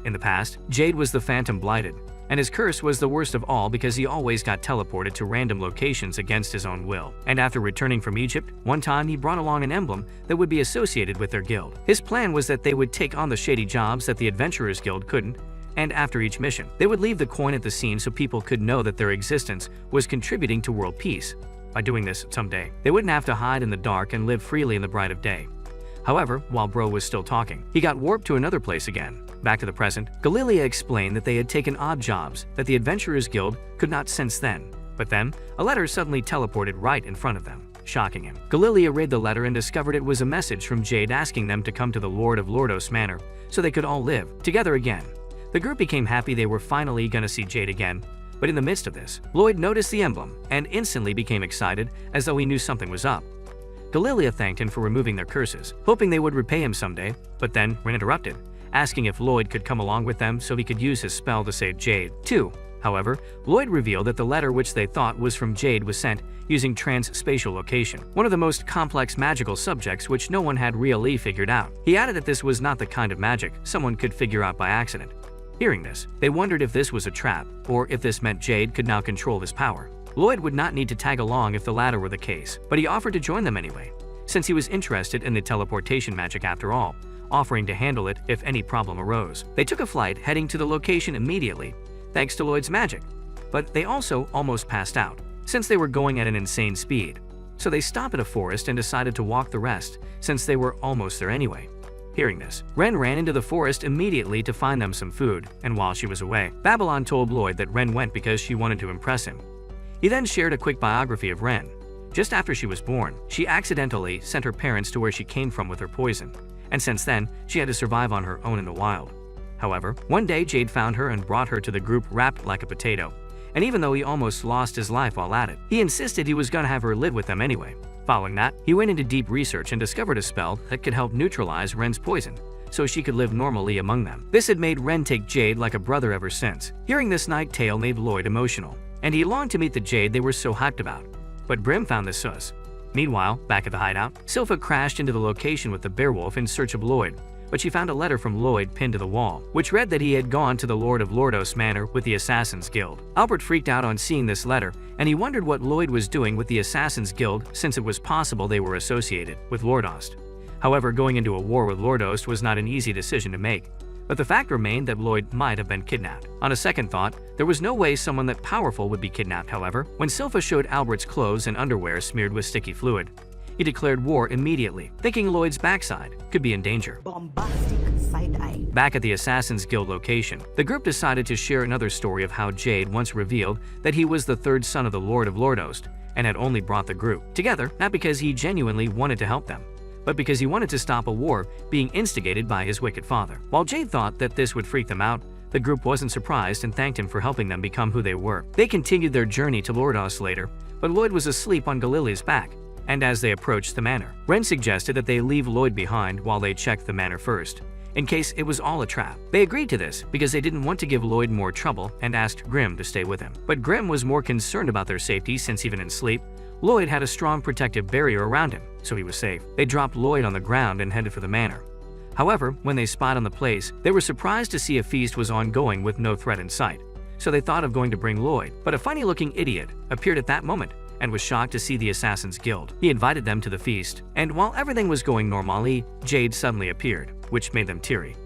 In the past, Jade was the Phantom Blighted, and his curse was the worst of all because he always got teleported to random locations against his own will. And after returning from Egypt, one time he brought along an emblem that would be associated with their guild. His plan was that they would take on the shady jobs that the Adventurers Guild couldn't, and after each mission, they would leave the coin at the scene so people could know that their existence was contributing to world peace. By doing this someday, they wouldn't have to hide in the dark and live freely in the bright of day. However, while Bro was still talking, he got warped to another place again. Back to the present, Galilea explained that they had taken odd jobs that the Adventurers Guild could not sense then. But then, a letter suddenly teleported right in front of them, shocking him. Galilea read the letter and discovered it was a message from Jade asking them to come to the Lord of Lordos Manor so they could all live together again. The group became happy they were finally gonna see Jade again, but in the midst of this, Lloyd noticed the emblem and instantly became excited as though he knew something was up. Galilea thanked him for removing their curses, hoping they would repay him someday, but then Ren interrupted, asking if Lloyd could come along with them so he could use his spell to save Jade, too. However, Lloyd revealed that the letter which they thought was from Jade was sent using trans-spatial location, one of the most complex magical subjects which no one had really figured out. He added that this was not the kind of magic someone could figure out by accident. Hearing this, they wondered if this was a trap, or if this meant Jade could now control his power. Lloyd would not need to tag along if the latter were the case, but he offered to join them anyway, since he was interested in the teleportation magic after all, offering to handle it if any problem arose. They took a flight heading to the location immediately, thanks to Lloyd's magic, but they also almost passed out, since they were going at an insane speed. So they stopped at a forest and decided to walk the rest, since they were almost there anyway. Hearing this, Ren ran into the forest immediately to find them some food, and while she was away, Babylon told Lloyd that Ren went because she wanted to impress him. He then shared a quick biography of Ren. Just after she was born, she accidentally sent her parents to where she came from with her poison, and since then, she had to survive on her own in the wild. However, one day Jade found her and brought her to the group wrapped like a potato, and even though he almost lost his life while at it, he insisted he was gonna have her live with them anyway. Following that, he went into deep research and discovered a spell that could help neutralize Ren's poison, so she could live normally among them. This had made Ren take Jade like a brother ever since. Hearing this night tale made Lloyd emotional, and he longed to meet the Jade they were so hyped about. But Brim found this sus. Meanwhile, back at the hideout, Silpha crashed into the location with the Beowulf in search of Lloyd, but she found a letter from Lloyd pinned to the wall, which read that he had gone to the Lord of Lordos Manor with the Assassin's Guild. Albert freaked out on seeing this letter, and he wondered what Lloyd was doing with the Assassin's Guild since it was possible they were associated with Lordost. However, going into a war with Lordost was not an easy decision to make, but the fact remained that Lloyd might have been kidnapped. On a second thought, there was no way someone that powerful would be kidnapped. However, when Silpha showed Albert's clothes and underwear smeared with sticky fluid, he declared war immediately, thinking Lloyd's backside could be in danger. Bombastic side eye. Back at the Assassin's Guild location, the group decided to share another story of how Jade once revealed that he was the third son of the Lord of Lordost, and had only brought the group together not because he genuinely wanted to help them, but because he wanted to stop a war being instigated by his wicked father. While Jade thought that this would freak them out, the group wasn't surprised and thanked him for helping them become who they were. They continued their journey to Lordos later, but Lloyd was asleep on Galilia's back, and as they approached the manor, Ren suggested that they leave Lloyd behind while they checked the manor first, in case it was all a trap. They agreed to this because they didn't want to give Lloyd more trouble and asked Grim to stay with him. But Grim was more concerned about their safety since even in sleep, Lloyd had a strong protective barrier around him, so he was safe. They dropped Lloyd on the ground and headed for the manor. However, when they spied on the place, they were surprised to see a feast was ongoing with no threat in sight, so they thought of going to bring Lloyd. But a funny-looking idiot appeared at that moment and was shocked to see the Assassin's Guild. He invited them to the feast, and while everything was going normally, Jade suddenly appeared, which made them teary.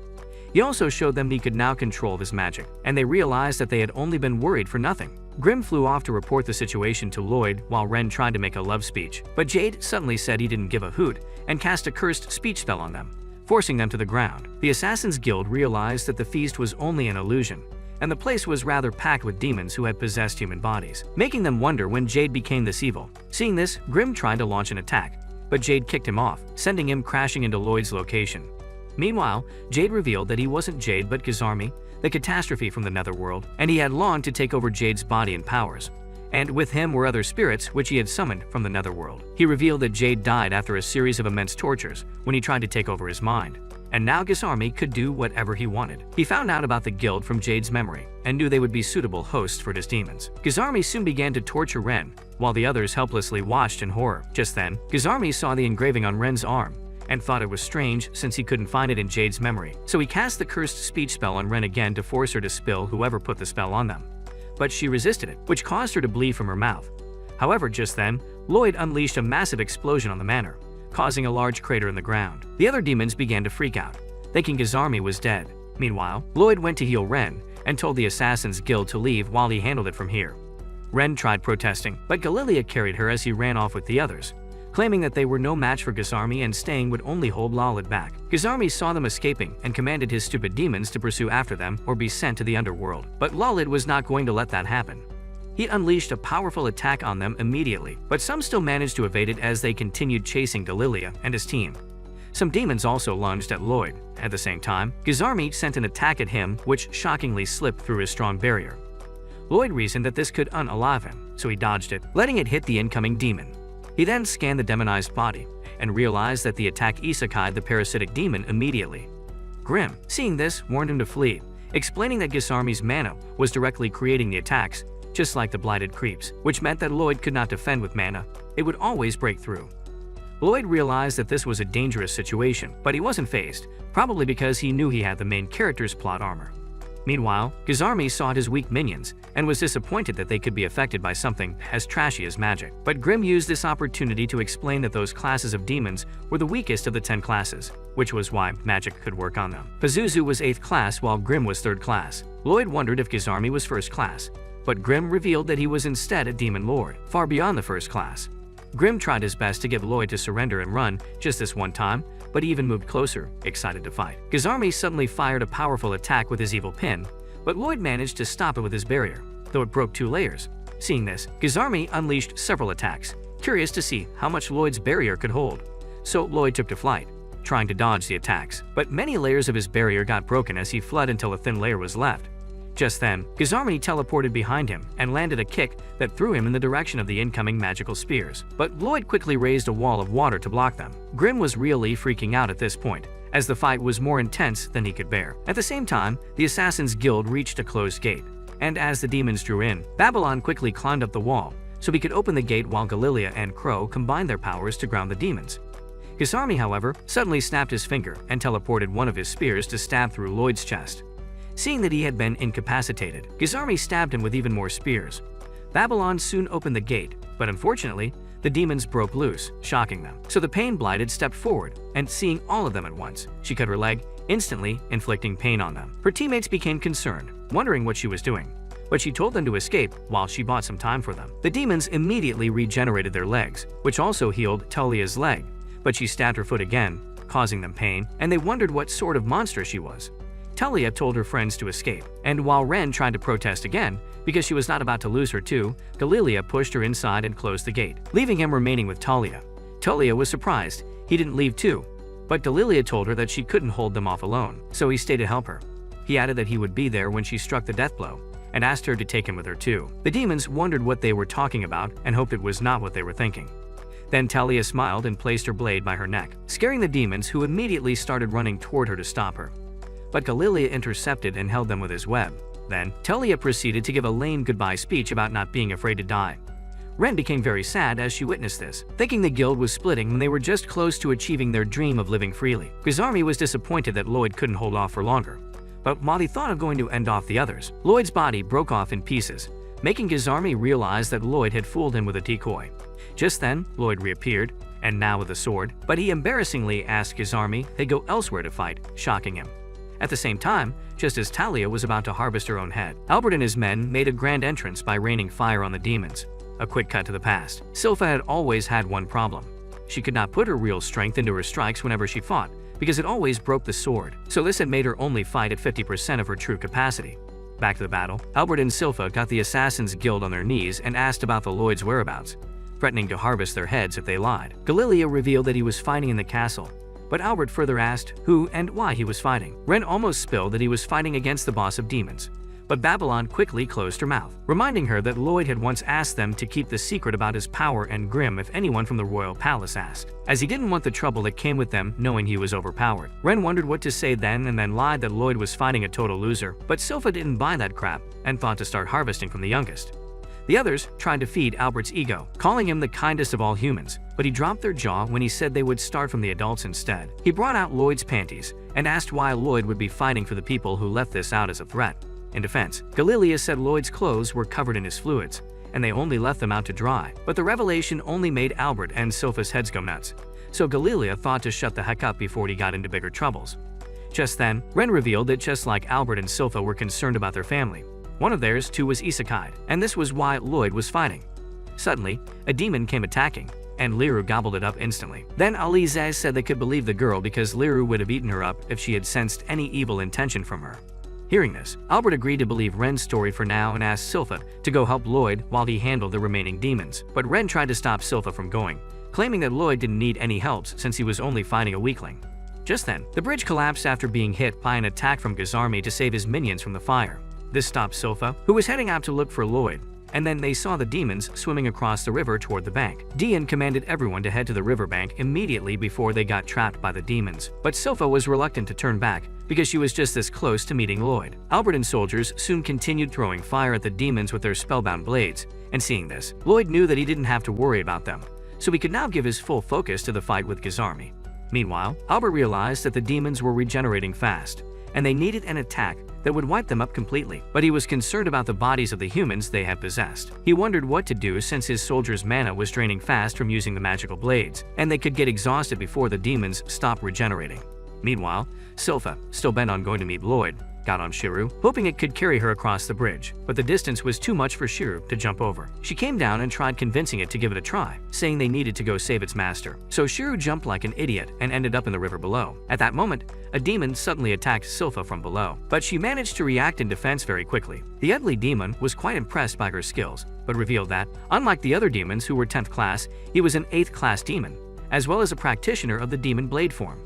He also showed them he could now control his magic, and they realized that they had only been worried for nothing. Grim flew off to report the situation to Lloyd while Ren tried to make a love speech, but Jade suddenly said he didn't give a hoot and cast a cursed speech spell on them, forcing them to the ground. The Assassin's Guild realized that the feast was only an illusion, and the place was rather packed with demons who had possessed human bodies, making them wonder when Jade became this evil. Seeing this, Grim tried to launch an attack, but Jade kicked him off, sending him crashing into Lloyd's location. Meanwhile, Jade revealed that he wasn't Jade but Gizarmi, the catastrophe from the Netherworld, and he had longed to take over Jade's body and powers. And with him were other spirits which he had summoned from the Netherworld. He revealed that Jade died after a series of immense tortures when he tried to take over his mind, and now Gizarmi could do whatever he wanted. He found out about the guild from Jade's memory and knew they would be suitable hosts for his demons. Gizarmi soon began to torture Ren, while the others helplessly watched in horror. Just then, Gizarmi saw the engraving on Ren's arm and thought it was strange since he couldn't find it in Jade's memory. So he cast the cursed speech spell on Ren again to force her to spill whoever put the spell on them. But she resisted it, which caused her to bleed from her mouth. However, just then, Lloyd unleashed a massive explosion on the manor, causing a large crater in the ground. The other demons began to freak out, thinking Gizarmi was dead. Meanwhile, Lloyd went to heal Ren and told the Assassin's Guild to leave while he handled it from here. Ren tried protesting, but Galilia carried her as he ran off with the others, claiming that they were no match for Gizarmi and staying would only hold Lloyd back. Gizarmi saw them escaping and commanded his stupid demons to pursue after them or be sent to the underworld. But Lloyd was not going to let that happen. He unleashed a powerful attack on them immediately, but some still managed to evade it as they continued chasing Galilia and his team. Some demons also lunged at Lloyd. At the same time, Gizarmi sent an attack at him which shockingly slipped through his strong barrier. Lloyd reasoned that this could unalive him, so he dodged it, letting it hit the incoming demon. He then scanned the demonized body and realized that the attack isekai'd the parasitic demon immediately. Grim, seeing this, warned him to flee, explaining that Gizarmi's mana was directly creating the attacks, just like the blighted creeps, which meant that Lloyd could not defend with mana. It would always break through. Lloyd realized that this was a dangerous situation, but he wasn't fazed, probably because he knew he had the main character's plot armor. Meanwhile, Gizarmi sought his weak minions and was disappointed that they could be affected by something as trashy as magic. But Grim used this opportunity to explain that those classes of demons were the weakest of the 10 classes, which was why magic could work on them. Pazuzu was 8th class while Grim was 3rd class. Lloyd wondered if Gizarmi was 1st class, but Grim revealed that he was instead a demon lord, far beyond the 1st class. Grim tried his best to get Lloyd to surrender and run just this one time, but he even moved closer, excited to fight. Gizarmi suddenly fired a powerful attack with his evil pin, but Lloyd managed to stop it with his barrier, though it broke 2 layers. Seeing this, Gizarmi unleashed several attacks, curious to see how much Lloyd's barrier could hold. So Lloyd took to flight, trying to dodge the attacks, but many layers of his barrier got broken as he fled until a thin layer was left. Just then, Gizarmi teleported behind him and landed a kick that threw him in the direction of the incoming magical spears. But Lloyd quickly raised a wall of water to block them. Grim was really freaking out at this point, as the fight was more intense than he could bear. At the same time, the Assassin's Guild reached a closed gate, and as the demons drew in, Babylon quickly climbed up the wall so he could open the gate while Galilia and Crow combined their powers to ground the demons. Gizarmi, however, suddenly snapped his finger and teleported one of his spears to stab through Lloyd's chest. Seeing that he had been incapacitated, Gizarmi stabbed him with even more spears. Babylon soon opened the gate, but unfortunately, the demons broke loose, shocking them. So the pain-blighted stepped forward, and seeing all of them at once, she cut her leg, instantly inflicting pain on them. Her teammates became concerned, wondering what she was doing, but she told them to escape while she bought some time for them. The demons immediately regenerated their legs, which also healed Talia's leg, but she stabbed her foot again, causing them pain, and they wondered what sort of monster she was. Talia told her friends to escape, and while Ren tried to protest again, because she was not about to lose her too, Galilea pushed her inside and closed the gate, leaving him remaining with Talia. Talia was surprised he didn't leave too, but Galilea told her that she couldn't hold them off alone, so he stayed to help her. He added that he would be there when she struck the death blow, and asked her to take him with her too. The demons wondered what they were talking about and hoped it was not what they were thinking. Then Talia smiled and placed her blade by her neck, scaring the demons, who immediately started running toward her to stop her. But Galilea intercepted and held them with his web. Then, Talia proceeded to give a lame goodbye speech about not being afraid to die. Ren became very sad as she witnessed this, thinking the guild was splitting when they were just close to achieving their dream of living freely. Gizarmi was disappointed that Lloyd couldn't hold off for longer. But while he thought of going to end off the others, Lloyd's body broke off in pieces, making Gizarmi realize that Lloyd had fooled him with a decoy. Just then, Lloyd reappeared, and now with a sword, but he embarrassingly asked Gizarmi to go elsewhere to fight, shocking him. At the same time, just as Talia was about to harvest her own head, Albert and his men made a grand entrance by raining fire on the demons. A quick cut to the past. Silpha had always had one problem. She could not put her real strength into her strikes whenever she fought, because it always broke the sword, so this had made her only fight at 50% of her true capacity. Back to the battle, Albert and Silpha got the Assassin's Guild on their knees and asked about the Lloyd's whereabouts, threatening to harvest their heads if they lied. Galilea revealed that he was fighting in the castle, but Albert further asked who and why he was fighting. Ren almost spilled that he was fighting against the boss of demons, but Babylon quickly closed her mouth, reminding her that Lloyd had once asked them to keep the secret about his power and grim if anyone from the royal palace asked, as he didn't want the trouble that came with them knowing he was overpowered. Ren wondered what to say then and then lied that Lloyd was fighting a total loser, but Silpha didn't buy that crap and thought to start harvesting from the youngest. The others tried to feed Albert's ego, calling him the kindest of all humans, but he dropped their jaw when he said they would start from the adults instead. He brought out Lloyd's panties and asked why Lloyd would be fighting for the people who left this out as a threat. In defense, Galilea said Lloyd's clothes were covered in his fluids, and they only left them out to dry, but the revelation only made Albert and Silpha's heads go nuts, so Galilea thought to shut the heck up before he got into bigger troubles. Just then, Ren revealed that just like Albert and Silpha were concerned about their family, one of theirs too was isekai, and this was why Lloyd was fighting. Suddenly, a demon came attacking, and Liru gobbled it up instantly. Then Alize said they could believe the girl because Liru would have eaten her up if she had sensed any evil intention from her. Hearing this, Albert agreed to believe Ren's story for now and asked Silpha to go help Lloyd while he handled the remaining demons. But Ren tried to stop Silpha from going, claiming that Lloyd didn't need any help since he was only fighting a weakling. Just then, the bridge collapsed after being hit by an attack from Gizarmi to save his minions from the fire. This stopped Silpha, who was heading out to look for Lloyd, and then they saw the demons swimming across the river toward the bank. Dian commanded everyone to head to the riverbank immediately before they got trapped by the demons, but Silpha was reluctant to turn back because she was just this close to meeting Lloyd. Albert and soldiers soon continued throwing fire at the demons with their spellbound blades, and seeing this, Lloyd knew that he didn't have to worry about them, so he could now give his full focus to the fight with Gizarmi. Meanwhile, Albert realized that the demons were regenerating fast, and they needed an attack that would wipe them up completely, but he was concerned about the bodies of the humans they had possessed. He wondered what to do since his soldiers' mana was draining fast from using the magical blades, and they could get exhausted before the demons stopped regenerating. Meanwhile, Silpha, still bent on going to meet Lloyd, got on Shiru, hoping it could carry her across the bridge, but the distance was too much for Shiru to jump over. She came down and tried convincing it to give it a try, saying they needed to go save its master. So Shiru jumped like an idiot and ended up in the river below. At that moment, a demon suddenly attacked Silpha from below, but she managed to react in defense very quickly. The ugly demon was quite impressed by her skills, but revealed that, unlike the other demons who were 10th class, he was an 8th class demon, as well as a practitioner of the demon blade form.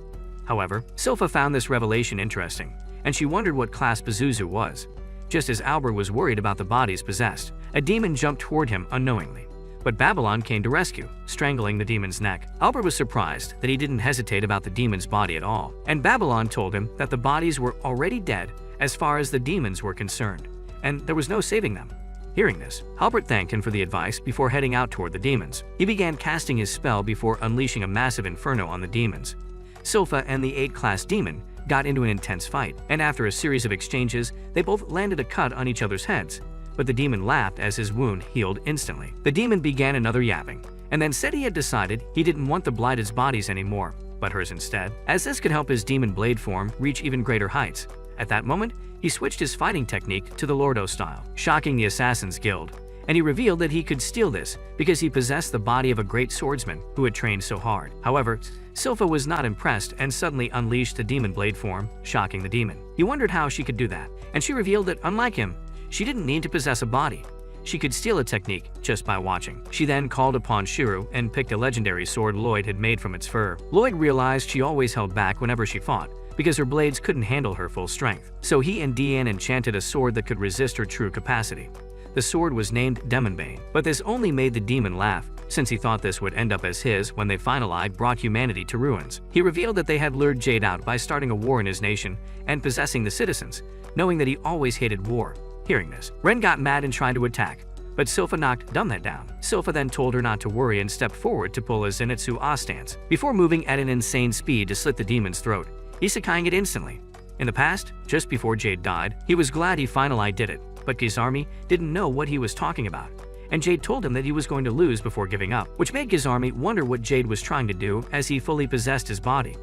However, Silpha found this revelation interesting, and she wondered what class Pazuzu was. Just as Albert was worried about the bodies possessed, a demon jumped toward him unknowingly. But Babylon came to rescue, strangling the demon's neck. Albert was surprised that he didn't hesitate about the demon's body at all, and Babylon told him that the bodies were already dead as far as the demons were concerned, and there was no saving them. Hearing this, Albert thanked him for the advice before heading out toward the demons. He began casting his spell before unleashing a massive inferno on the demons. Silpha and the 8th class demon got into an intense fight, and after a series of exchanges, they both landed a cut on each other's heads, but the demon laughed as his wound healed instantly. The demon began another yapping, and then said he had decided he didn't want the blighted's bodies anymore, but hers instead, as this could help his demon blade form reach even greater heights. At that moment, he switched his fighting technique to the Lordo style, shocking the Assassin's Guild, and he revealed that he could steal this because he possessed the body of a great swordsman who had trained so hard. However, Silpha was not impressed and suddenly unleashed the demon blade form, shocking the demon. He wondered how she could do that, and she revealed that, unlike him, she didn't need to possess a body. She could steal a technique just by watching. She then called upon Shiru and picked a legendary sword Lloyd had made from its fur. Lloyd realized she always held back whenever she fought, because her blades couldn't handle her full strength. So he and Deanne enchanted a sword that could resist her true capacity. The sword was named Demonbane, but this only made the demon laugh, since he thought this would end up as his when they finally brought humanity to ruins. He revealed that they had lured Jade out by starting a war in his nation and possessing the citizens, knowing that he always hated war. Hearing this, Ren got mad and tried to attack, but Silpha knocked that down. Silpha then told her not to worry and stepped forward to pull a Zenitsu A stance, before moving at an insane speed to slit the demon's throat, isekaiing it instantly. In the past, just before Jade died, he was glad he finally did it, but Gizarmi didn't know what he was talking about, and Jade told him that he was going to lose before giving up, which made Gizarmi wonder what Jade was trying to do as he fully possessed his body.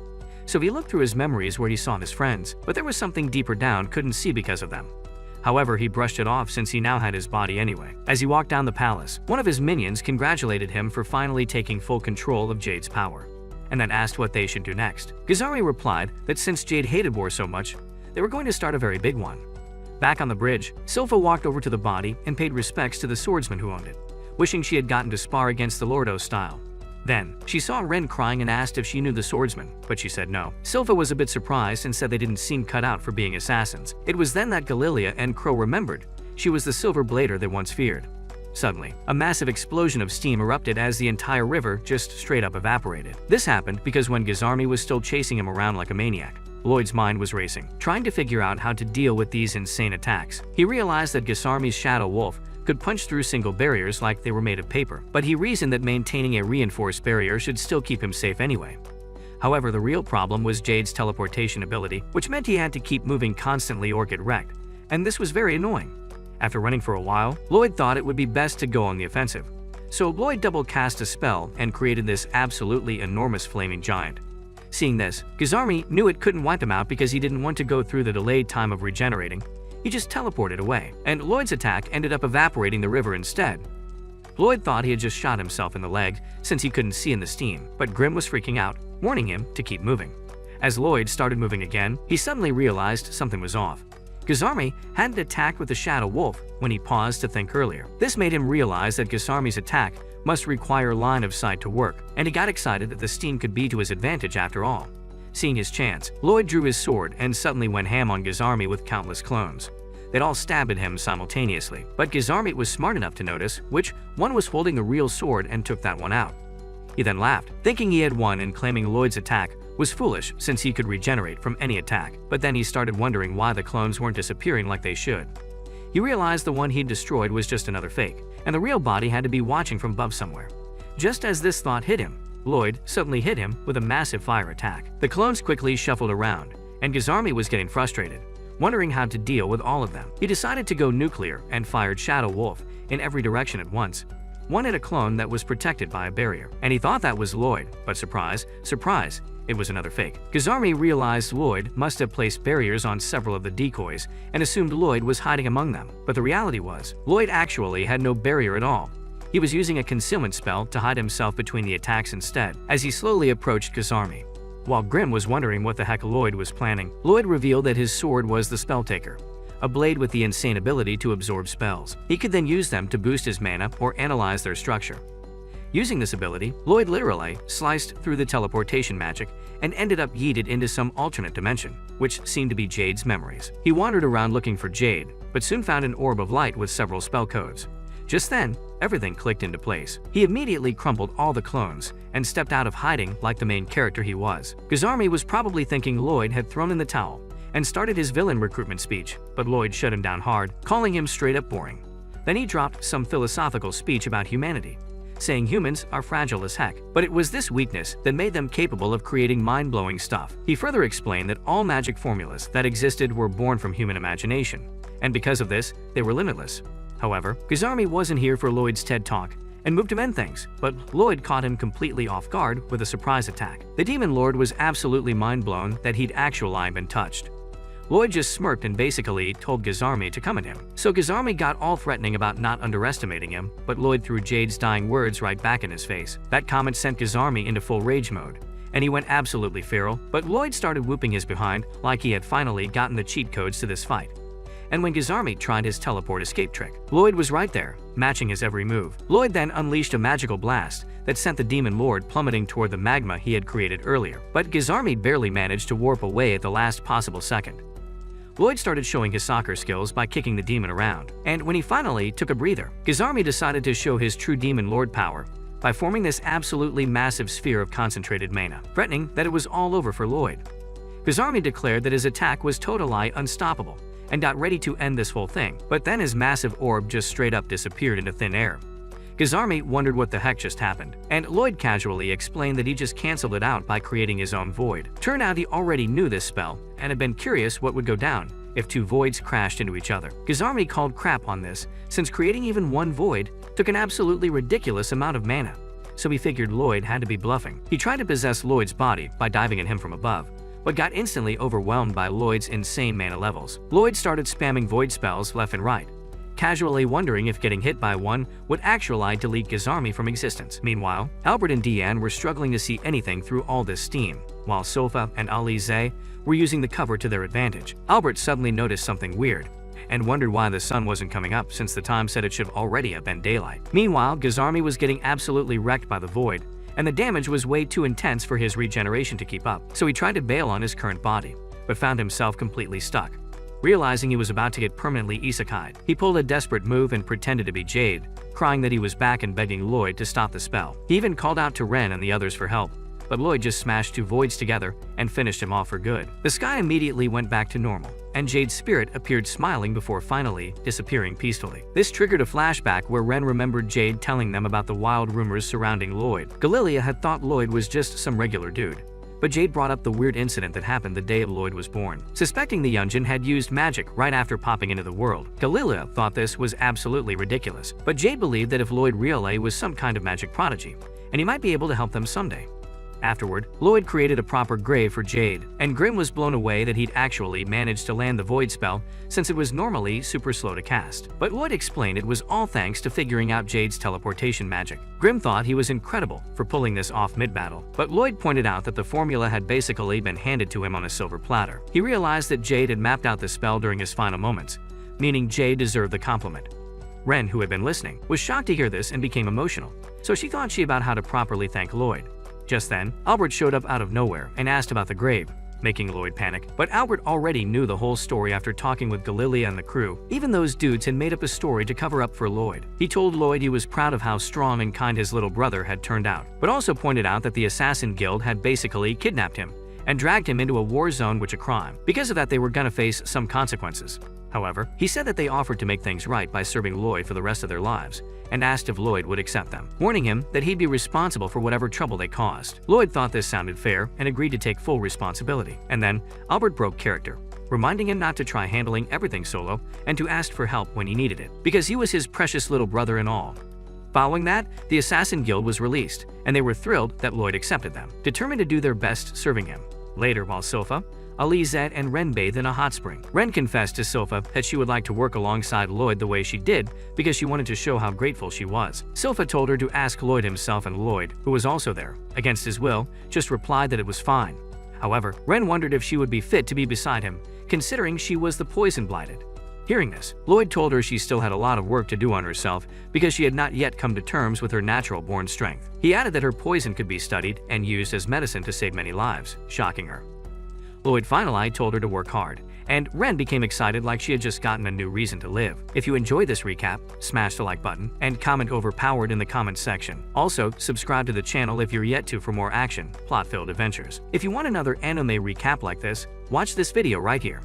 So he looked through his memories where he saw his friends, but there was something deeper down couldn't see because of them. However, he brushed it off since he now had his body anyway. As he walked down the palace, one of his minions congratulated him for finally taking full control of Jade's power, and then asked what they should do next. Gizarmi replied that since Jade hated war so much, they were going to start a very big one. Back on the bridge, Silpha walked over to the body and paid respects to the swordsman who owned it, wishing she had gotten to spar against the Lordo style. Then, she saw Ren crying and asked if she knew the swordsman, but she said no. Silpha was a bit surprised and said they didn't seem cut out for being assassins. It was then that Galilea and Crow remembered she was the silver blader they once feared. Suddenly, a massive explosion of steam erupted as the entire river just straight up evaporated. This happened because when Gizarmi was still chasing him around like a maniac, Lloyd's mind was racing, trying to figure out how to deal with these insane attacks. He realized that Gizarmi's Shadow Wolf could punch through single barriers like they were made of paper, but he reasoned that maintaining a reinforced barrier should still keep him safe anyway. However, the real problem was Jade's teleportation ability, which meant he had to keep moving constantly or get wrecked, and this was very annoying. After running for a while, Lloyd thought it would be best to go on the offensive. So Lloyd double cast a spell and created this absolutely enormous flaming giant. Seeing this, Gizarmi knew it couldn't wipe him out because he didn't want to go through the delayed time of regenerating. He just teleported away, and Lloyd's attack ended up evaporating the river instead. Lloyd thought he had just shot himself in the leg since he couldn't see in the steam, but Grim was freaking out, warning him to keep moving. As Lloyd started moving again, he suddenly realized something was off. Gizarmi hadn't attacked with the Shadow Wolf when he paused to think earlier. This made him realize that Gizarmi's attack must require line of sight to work, and he got excited that the steam could be to his advantage after all. Seeing his chance, Lloyd drew his sword and suddenly went ham on Gizarmi with countless clones. They'd all stabbed at him simultaneously, but Gizarmi was smart enough to notice which one was holding the real sword and took that one out. He then laughed, thinking he had won and claiming Lloyd's attack was foolish since he could regenerate from any attack, but then he started wondering why the clones weren't disappearing like they should. He realized the one he'd destroyed was just another fake, and the real body had to be watching from above somewhere. Just as this thought hit him, Lloyd suddenly hit him with a massive fire attack. The clones quickly shuffled around, and Gizarmi was getting frustrated, wondering how to deal with all of them. He decided to go nuclear and fired Shadow Wolf in every direction at once. One hit a clone that was protected by a barrier, and he thought that was Lloyd, but surprise, surprise, it was another fake. Gizarmi realized Lloyd must have placed barriers on several of the decoys and assumed Lloyd was hiding among them, but the reality was, Lloyd actually had no barrier at all. He was using a concealment spell to hide himself between the attacks instead, as he slowly approached Gizarmi. While Grim was wondering what the heck Lloyd was planning, Lloyd revealed that his sword was the Spell Taker, a blade with the insane ability to absorb spells. He could then use them to boost his mana or analyze their structure. Using this ability, Lloyd literally sliced through the teleportation magic and ended up yeeted into some alternate dimension, which seemed to be Jade's memories. He wandered around looking for Jade, but soon found an orb of light with several spell codes. Just then, everything clicked into place. He immediately crumpled all the clones and stepped out of hiding like the main character he was. Gizarmi was probably thinking Lloyd had thrown in the towel and started his villain recruitment speech, but Lloyd shut him down hard, calling him straight up boring. Then he dropped some philosophical speech about humanity, saying humans are fragile as heck, but it was this weakness that made them capable of creating mind-blowing stuff. He further explained that all magic formulas that existed were born from human imagination, and because of this, they were limitless. However, Gizarmi wasn't here for Lloyd's TED Talk and moved to end things, but Lloyd caught him completely off guard with a surprise attack. The Demon Lord was absolutely mind-blown that he'd actually been touched. Lloyd just smirked and basically told Gizarmi to come at him. So Gizarmi got all threatening about not underestimating him, but Lloyd threw Jade's dying words right back in his face. That comment sent Gizarmi into full rage mode, and he went absolutely feral, but Lloyd started whooping his behind like he had finally gotten the cheat codes to this fight. And when Gizarmi tried his teleport escape trick, Lloyd was right there, matching his every move. Lloyd then unleashed a magical blast that sent the Demon Lord plummeting toward the magma he had created earlier, but Gizarmi barely managed to warp away at the last possible second. Lloyd started showing his soccer skills by kicking the demon around, and when he finally took a breather, Gizarmi decided to show his true Demon Lord power by forming this absolutely massive sphere of concentrated mana, threatening that it was all over for Lloyd. Gizarmi declared that his attack was totally unstoppable and got ready to end this whole thing, but then his massive orb just straight up disappeared into thin air. Gizarmi wondered what the heck just happened, and Lloyd casually explained that he just canceled it out by creating his own void. Turned out he already knew this spell and had been curious what would go down if two voids crashed into each other. Gizarmi called crap on this, since creating even one void took an absolutely ridiculous amount of mana, so he figured Lloyd had to be bluffing. He tried to possess Lloyd's body by diving at him from above, but got instantly overwhelmed by Lloyd's insane mana levels. Lloyd started spamming void spells left and right, casually wondering if getting hit by one would actually delete Gizarmi from existence. Meanwhile, Albert and Deanne were struggling to see anything through all this steam, while Sofa and Alize were using the cover to their advantage. Albert suddenly noticed something weird and wondered why the sun wasn't coming up since the time said it should already have been daylight. Meanwhile, Gizarmi was getting absolutely wrecked by the void, and the damage was way too intense for his regeneration to keep up, so he tried to bail on his current body, but found himself completely stuck. Realizing he was about to get permanently isekai'd, he pulled a desperate move and pretended to be Jade, crying that he was back and begging Lloyd to stop the spell. He even called out to Ren and the others for help, but Lloyd just smashed two voids together and finished him off for good. The sky immediately went back to normal, and Jade's spirit appeared smiling before finally disappearing peacefully. This triggered a flashback where Ren remembered Jade telling them about the wild rumors surrounding Lloyd. Galilea had thought Lloyd was just some regular dude, but Jade brought up the weird incident that happened the day Lloyd was born. Suspecting the Yunjin had used magic right after popping into the world, Galilea thought this was absolutely ridiculous, but Jade believed that if Lloyd really was some kind of magic prodigy, and he might be able to help them someday. Afterward, Lloyd created a proper grave for Jade, and Grim was blown away that he'd actually managed to land the void spell since it was normally super slow to cast. But Lloyd explained it was all thanks to figuring out Jade's teleportation magic. Grim thought he was incredible for pulling this off mid-battle, but Lloyd pointed out that the formula had basically been handed to him on a silver platter. He realized that Jade had mapped out the spell during his final moments, meaning Jade deserved the compliment. Ren, who had been listening, was shocked to hear this and became emotional, so she thought about how to properly thank Lloyd. Just then, Albert showed up out of nowhere and asked about the grave, making Lloyd panic. But Albert already knew the whole story after talking with Galilea and the crew. Even those dudes had made up a story to cover up for Lloyd. He told Lloyd he was proud of how strong and kind his little brother had turned out, but also pointed out that the Assassin Guild had basically kidnapped him and dragged him into a war zone, which a crime. Because of that, they were gonna face some consequences. However, he said that they offered to make things right by serving Lloyd for the rest of their lives, and asked if Lloyd would accept them, warning him that he'd be responsible for whatever trouble they caused. Lloyd thought this sounded fair and agreed to take full responsibility. And then, Albert broke character, reminding him not to try handling everything solo and to ask for help when he needed it, because he was his precious little brother and all. Following that, the Assassin Guild was released, and they were thrilled that Lloyd accepted them, determined to do their best serving him. Later, while Sofa, Alizette and Ren bathed in a hot spring. Ren confessed to Sofa that she would like to work alongside Lloyd the way she did because she wanted to show how grateful she was. Sofa told her to ask Lloyd himself, and Lloyd, who was also there, against his will, just replied that it was fine. However, Ren wondered if she would be fit to be beside him, considering she was the poison-blighted. Hearing this, Lloyd told her she still had a lot of work to do on herself because she had not yet come to terms with her natural-born strength. He added that her poison could be studied and used as medicine to save many lives, shocking her. Lloyd finally told her to work hard, and Ren became excited like she had just gotten a new reason to live. If you enjoyed this recap, smash the like button and comment overpowered in the comments section. Also, subscribe to the channel if you're yet to for more action, plot-filled adventures. If you want another anime recap like this, watch this video right here.